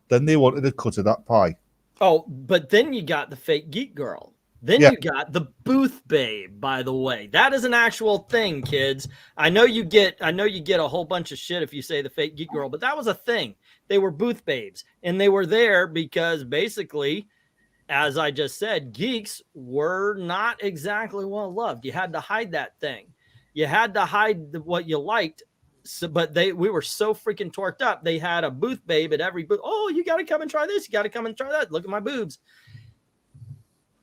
then they wanted a cut of that pie. Oh, but then you got the fake geek girl. Then you got the booth babe, by the way. That is an actual thing, kids. I know you get a whole bunch of shit if you say the fake geek girl, but that was a thing. They were booth babes, and they were there because basically, as I just said, geeks were not exactly well loved. You had to hide that thing. You had to hide what you liked. So, but we were so freaking torqued up. They had a booth babe at every booth. Oh, you got to come and try this. You got to come and try that. Look at my boobs.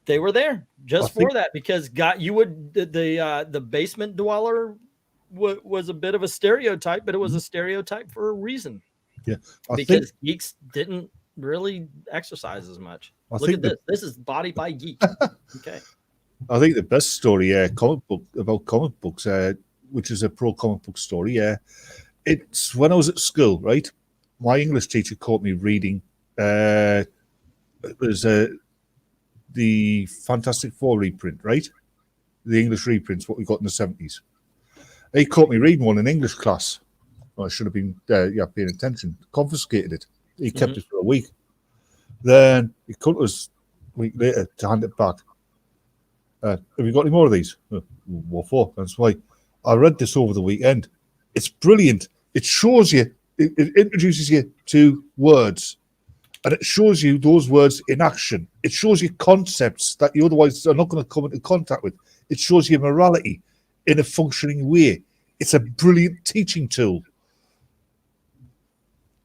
They were there just for that because the basement dweller was a bit of a stereotype, but it was a stereotype for a reason. Yeah, because geeks didn't really exercise as much. Look at this. This is Body by Geek. Okay. I think the best story, comic book about comic books, which is a pro comic book story. It's when I was at school, right? My English teacher caught me reading. It was the Fantastic Four reprint, right? The English reprints, what we got in the 70s. He caught me reading one in English class. Well, I should have been paying attention. Confiscated it. He kept it for a week. Then he come to us a week later to hand it back. Have you got any more of these? What for? That's why I read this over the weekend. It's brilliant. It shows you, it introduces you to words, and it shows you those words in action. It shows you concepts that you otherwise are not going to come into contact with. It shows you morality in a functioning way. It's a brilliant teaching tool.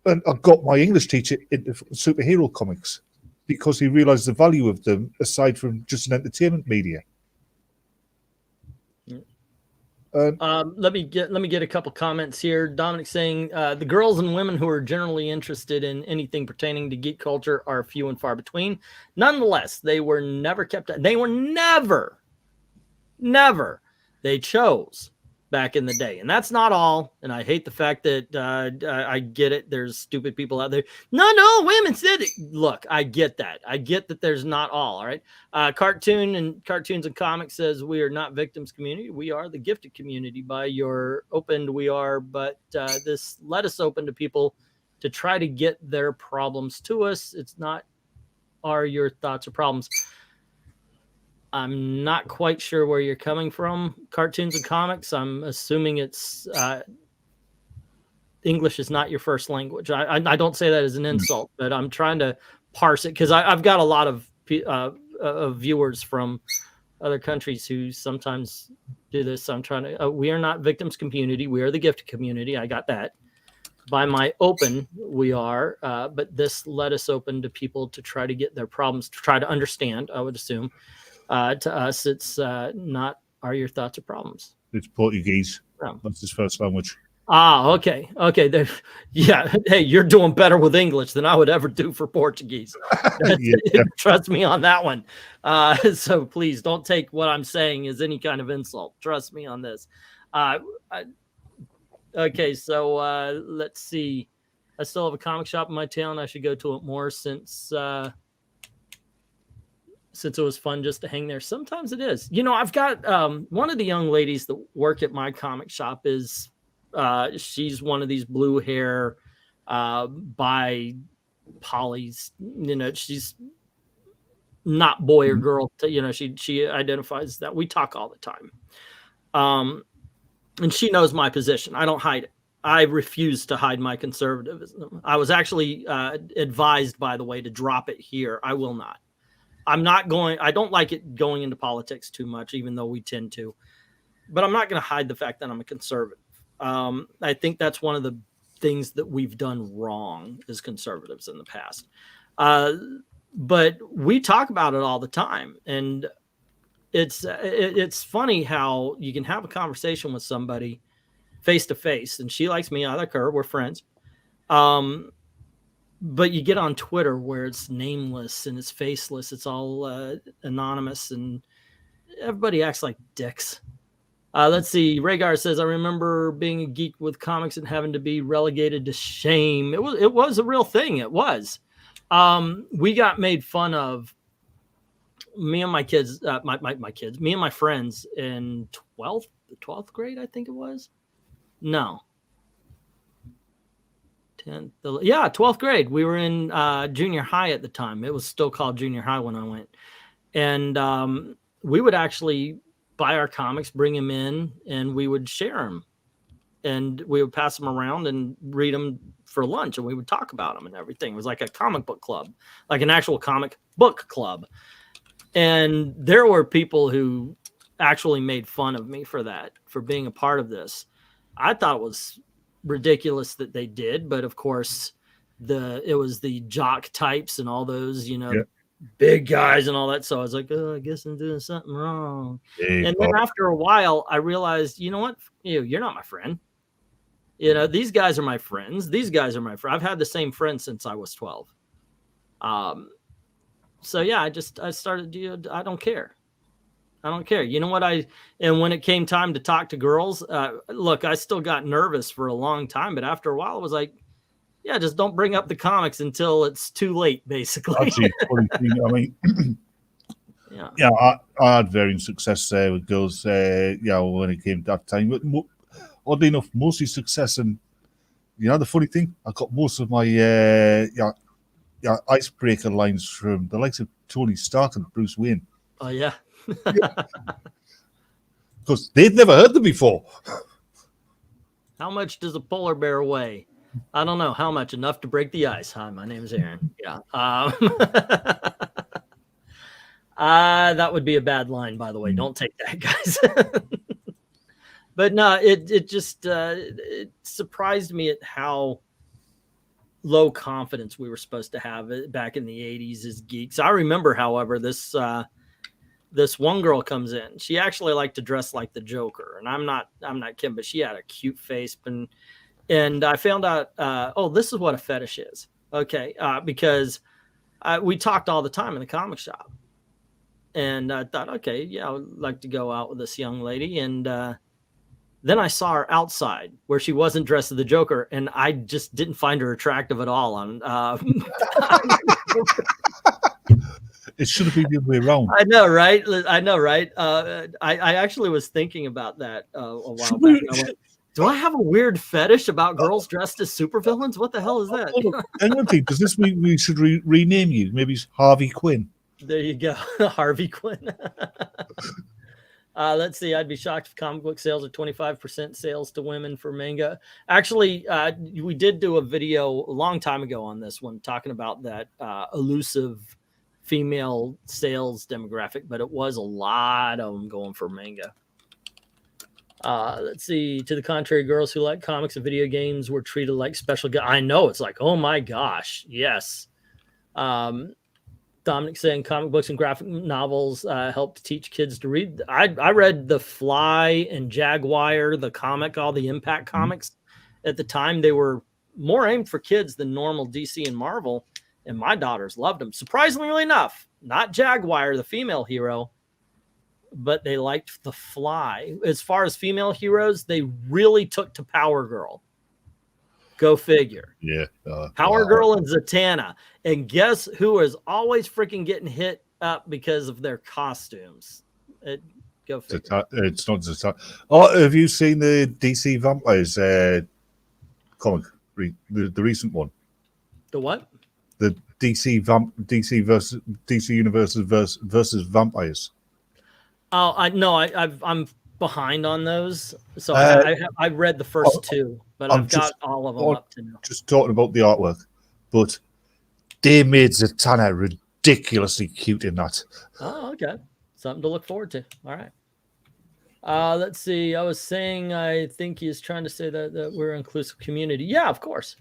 And I got my English teacher into superhero comics because he realized the value of them aside from just an entertainment media. Let me get a couple comments here. Dominic saying the girls and women who are generally interested in anything pertaining to geek culture are few and far between. Nonetheless, they were never kept. They were never. They chose back in the day, and that's not all. And I hate the fact that I get it. There's stupid people out there. No, women said it. Look, I get that. I get that there's not all. All right. Cartoons and comics says we are not victims community. We are the gifted community. By your opened, we are. But this let us open to people to try to get their problems to us. It's not are your thoughts or problems. I'm not quite sure where you're coming from. Cartoons and comics. I'm assuming it's English is not your first language. I don't say that as an insult, but I'm trying to parse it because I've got a lot of viewers from other countries who sometimes do this. I'm trying to. We are not victims community. We are the gifted community. I got that. By my open, we are. But this let us open to people to try to get their problems, to try to understand. I would assume. To us, it's not are your thoughts or problems. It's Portuguese. Oh. That's his first language. Okay. Yeah. Hey, you're doing better with English than I would ever do for Portuguese. Yeah. Trust me on that one. So please don't take what I'm saying as any kind of insult. Trust me on this. Okay, so let's see. I still have a comic shop in my town. I should go to it more since it was fun just to hang there. Sometimes it is. You know, I've got one of the young ladies that work at my comic shop is she's one of these blue hair by polys. You know, she's not boy or girl. You know, she identifies that. We talk all the time. And she knows my position. I don't hide it. I refuse to hide my conservatism. I was actually advised, by the way, to drop it here. I will not. I'm not going, I don't like it going into politics too much, even though we tend to, but I'm not going to hide the fact that I'm a conservative. I think that's one of the things that we've done wrong as conservatives in the past. But we talk about it all the time. And it's funny how you can have a conversation with somebody face to face, and she likes me, I like her, we're friends. But you get on Twitter where it's nameless and it's faceless. It's all anonymous and everybody acts like dicks. Let's see. Rhaegar says, I remember being a geek with comics and having to be relegated to shame. It was a real thing. It was. We got made fun of, me and my kids, me and my friends in 12th grade, I think it was. No. 12th grade. We were in junior high at the time. It was still called junior high when I went. And we would actually buy our comics, bring them in, and we would share them. And we would pass them around and read them for lunch, and we would talk about them and everything. It was like a comic book club, like an actual comic book club. And there were people who actually made fun of me for that, for being a part of this. I thought it was ridiculous that they did, but of course it was the jock types and all those, you know, big guys and all that. So I was like, oh, I guess I'm doing something wrong. And then after a while, I realized, you know what? You're not my friend. You know, these guys are my friends. These guys are my friends. I've had the same friend since I was 12. So yeah, I started, I don't care. I don't care. You know what? And when it came time to talk to girls, look, I still got nervous for a long time, but after a while, it was like, yeah, just don't bring up the comics until it's too late, basically. Actually, funny thing, I mean, yeah, I had varying success there with girls, when it came to that time. But oddly enough, mostly success. And, the funny thing, I got most of my icebreaker lines from the likes of Tony Stark and Bruce Wayne. Oh, yeah. Because they'd never heard them before. How much does a polar bear weigh? I don't know. How much? Enough to break the ice. Hi, my name is Aaron. Yeah. That would be a bad line, by the way. Don't take that, guys. But no, it just it surprised me at how low confidence we were supposed to have back in the 80s as geeks. I remember, however, this one girl comes in. She actually liked to dress like the Joker, and I'm not kidding, but she had a cute face. And I found out, this is what a fetish is. Okay, because we talked all the time in the comic shop, and I thought, okay, yeah, I would like to go out with this young lady. And then I saw her outside where she wasn't dressed as the Joker, and I just didn't find her attractive at all. It should have been the other way around. I know, right? I actually was thinking about that a while back. Do I have a weird fetish about girls dressed as supervillains? What the hell is that? And one thing, does this mean we should rename you? Maybe it's Harvey Quinn. There you go, Harvey Quinn. Let's see. I'd be shocked if comic book sales are 25% sales to women for manga. Actually, we did do a video a long time ago on this one, talking about that elusive female sales demographic, but it was a lot of them going for manga. Let's see. To the contrary, girls who like comics and video games were treated like special guys. I know, it's like, oh my gosh, yes. Dominic saying comic books and graphic novels help teach kids to read. I read The Fly and Jaguar, the comic, all the Impact comics. At the time, they were more aimed for kids than normal DC and Marvel, and my daughters loved them. Surprisingly enough, not Jaguar, the female hero, but they liked The Fly. As far as female heroes, they really took to Power Girl. Go figure. Yeah. Power Girl and Zatanna. And guess who is always freaking getting hit up because of their costumes? Go figure. It's not Zatanna. Oh, have you seen the DC Vampires comic? The recent one? The what? The DC versus DC Universe versus Vampires. Oh, I'm behind on those, so I read the first two, but I've got all of them up to now. Just talking about the artwork, but they made Zatanna ridiculously cute in that. Oh, okay, something to look forward to. All right. Let's see. I was saying I think he's trying to say that we're an inclusive community. Yeah, of course.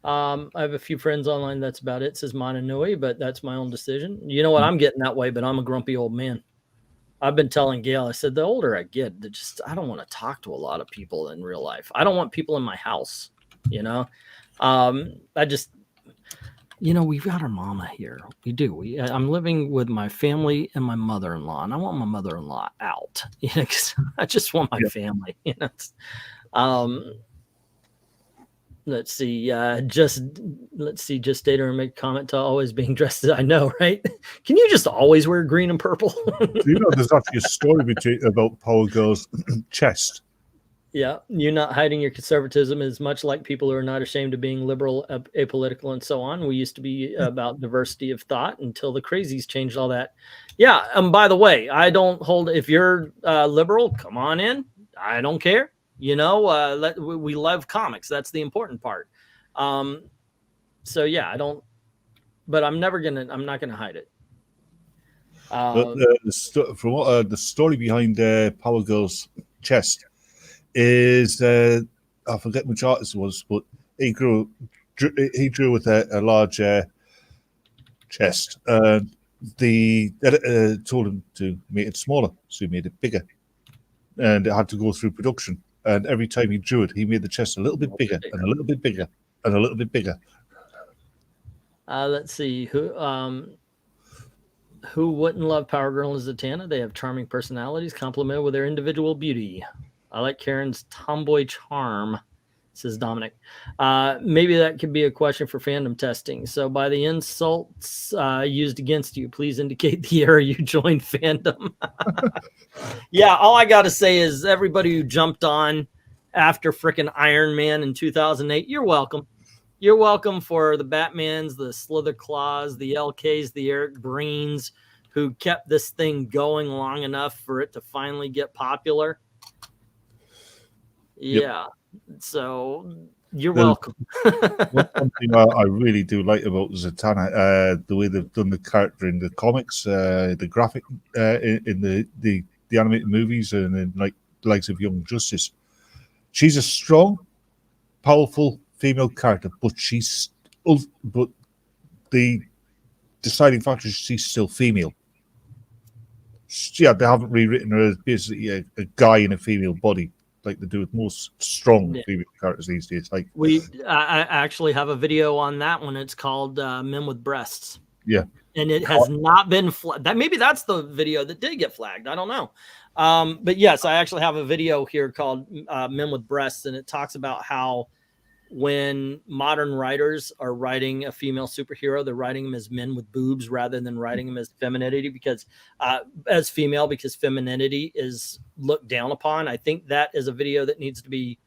I have a few friends online. That's about it. Says Mononui, but that's my own decision. You know what? I'm getting that way, but I'm a grumpy old man. I've been telling Gail, I said, the older I get, I don't want to talk to a lot of people in real life. I don't want people in my house, we've got our mama here. We do. I'm living with my family and my mother-in-law, and I want my mother-in-law out, because I just want my family, Let's see. Just data and make a comment to always being dressed. I know, right? Can you just always wear green and purple? There's actually a story about Power Girl's chest. Yeah, you're not hiding your conservatism as much like people who are not ashamed of being liberal, apolitical, and so on. We used to be about diversity of thought until the crazies changed all that. Yeah. By the way, I don't hold. If you're liberal, come on in. I don't care. We love comics. That's the important part. So yeah, I don't, but I'm not going to hide it. The story behind Power Girl's chest is, I forget which artist it was, but he drew with a large chest. The editor told him to make it smaller, so he made it bigger, and it had to go through production. And every time he drew it, he made the chest a little bit bigger and a little bit bigger and a little bit bigger. Let's see who. Who wouldn't love Power Girl and Zatanna? They have charming personalities, complemented with their individual beauty. I like Karen's tomboy charm, says Dominic. Maybe that could be a question for fandom testing. So by the insults used against you, please indicate the era you joined fandom. Yeah, all I got to say is everybody who jumped on after frickin' Iron Man in 2008, you're welcome. You're welcome for the Batmans, the Slither Claws, the LKs, the Eric Breens, who kept this thing going long enough for it to finally get popular. Yeah. Yep. So you're welcome. One thing I really do like about Zatanna, the way they've done the character in the comics, the graphic in the animated movies, and in like the likes of Young Justice. She's a strong, powerful female character, but the deciding factor is she's still female. Yeah, they haven't rewritten her as basically a guy in a female body like they do with most strong female characters these days. Like I actually have a video on that one. It's called Men with Breasts. Yeah. And it has not been flagged. Maybe that's the video that did get flagged. I don't know. But yes, I actually have a video here called Men with Breasts, and it talks about how when modern writers are writing a female superhero, they're writing them as men with boobs rather than writing them as femininity, because as female, because femininity is looked down upon. I think that is a video that needs to be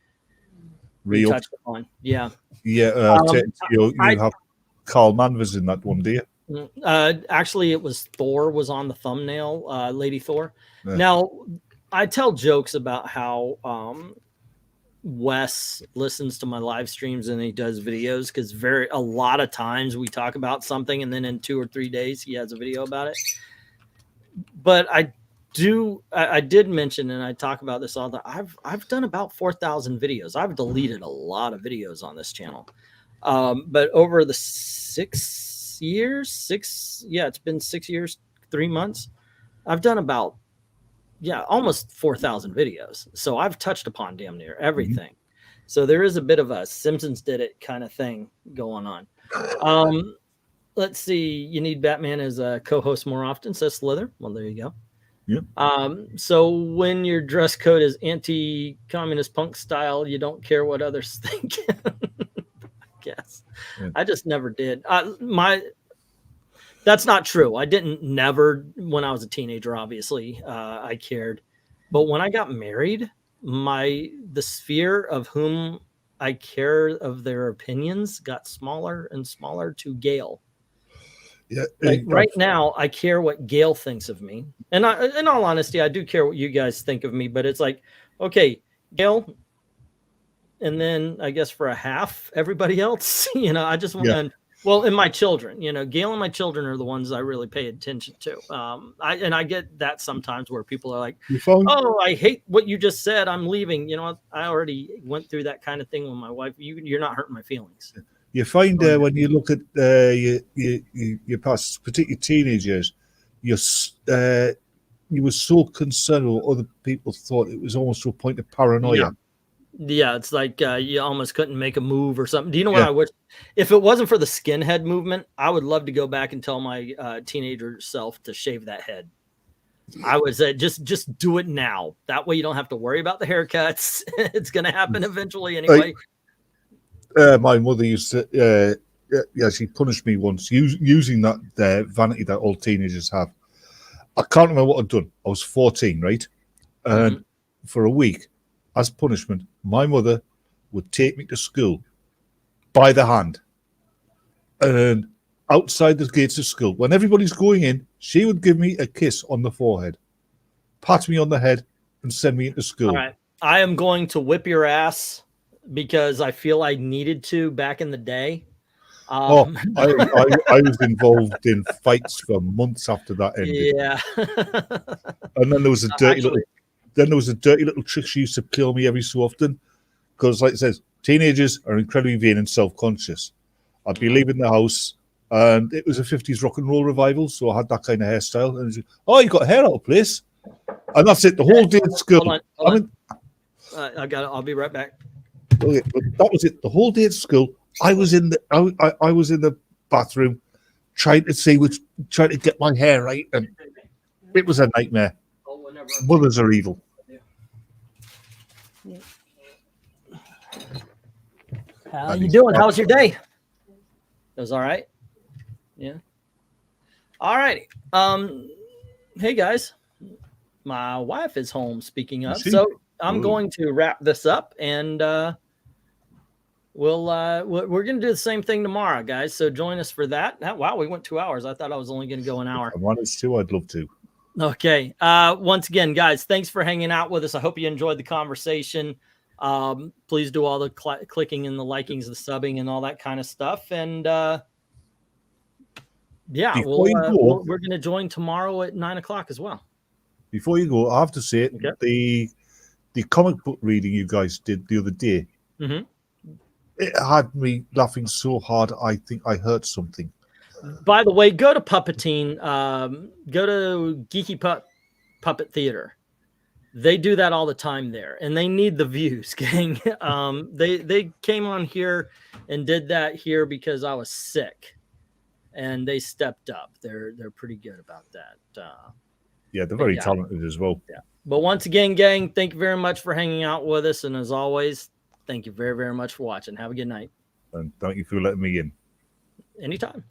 touched upon. Yeah. Yeah. You have Carl Manvers in that one, do you? Actually, it was Thor was on the thumbnail, Lady Thor. Yeah. Now, I tell jokes about how Wes listens to my live streams and he does videos, because a lot of times we talk about something and then in 2 or 3 days he has a video about it. But I did mention, and I talk about this all the time, I've done about 4,000 videos. I've deleted a lot of videos on this channel. But over the 6 years, it's been 6 years, 3 months. I've done about almost 4,000 videos. So I've touched upon damn near everything. Mm-hmm. So there is a bit of a Simpsons did it kind of thing going on. Let's see. You need Batman as a co-host more often, says Slither. Well, there you go. Yeah. So when your dress code is anti-communist punk style, you don't care what others think. I guess. Yeah. I just never did. That's not true. I didn't never, when I was a teenager, obviously, I cared. But when I got married, the sphere of whom I care of their opinions got smaller and smaller to Gail. Yeah. Like right now, I care what Gail thinks of me. And in all honesty, I do care what you guys think of me, but it's like, okay, Gail, and then I guess for a half, everybody else, I just want to... Well, and my children, Gail and my children are the ones I really pay attention to. I get that sometimes where people are like, "Oh, I hate what you just said. I'm leaving." I already went through that kind of thing with my wife. You're not hurting my feelings. You find when you look at your past, particularly teenage years, you were so concerned with what other people thought. It was almost to a point of paranoia. Yeah, it's like you almost couldn't make a move or something. Do you know what I wish? If it wasn't for the skinhead movement, I would love to go back and tell my teenager self to shave that head. I would say just do it now. That way you don't have to worry about the haircuts. It's going to happen eventually anyway. My mother used to, she punished me once using that vanity that all teenagers have. I can't remember what I'd done. I was 14, right? And for a week, as punishment, my mother would take me to school by the hand, and outside the gates of school, when everybody's going in, she would give me a kiss on the forehead, pat me on the head, and send me into school. All right. I am going to whip your ass because I feel I needed to back in the day. I was involved in fights for months after that ended. Yeah. And then there was a dirty little trick she used to play on me every so often, because, like it says, teenagers are incredibly vain and self-conscious. I'd be leaving the house, and it was a 50s rock and roll revival, so I had that kind of hairstyle. And said, "Oh, you got hair out of place," and that's it. The whole day at school. Hold on. I got it. I'll be right back. Okay, but that was it. The whole day at school, I was in the bathroom, trying to get my hair right, and it was a nightmare. Mothers are evil. How you doing? How was your day? It was all right. Yeah. All righty. Hey guys, my wife is home. Speaking of, so I'm going to wrap this up, and we're going to do the same thing tomorrow, guys. So join us for that. Wow, we went 2 hours. I thought I was only going to go an hour. I wanted to. I'd love to. Okay. Once again, guys, thanks for hanging out with us. I hope you enjoyed the conversation. Please do all the clicking and the likings, the subbing, and all that kind of stuff. And yeah, we're going to join tomorrow at 9 o'clock as well. Before you go, I have to say it. Okay. The comic book reading you guys did the other day, it had me laughing so hard. I think I heard something. By the way, go to Puppeteen. Go to Geeky Puppet Theater. They do that all the time there, and they need the views, gang. They came on here and did that here because I was sick, and they stepped up. They're pretty good about that. Yeah, they're very talented as well. Yeah. But once again, gang, thank you very much for hanging out with us, and as always, thank you very, very much for watching. Have a good night. And thank you for letting me in. Anytime.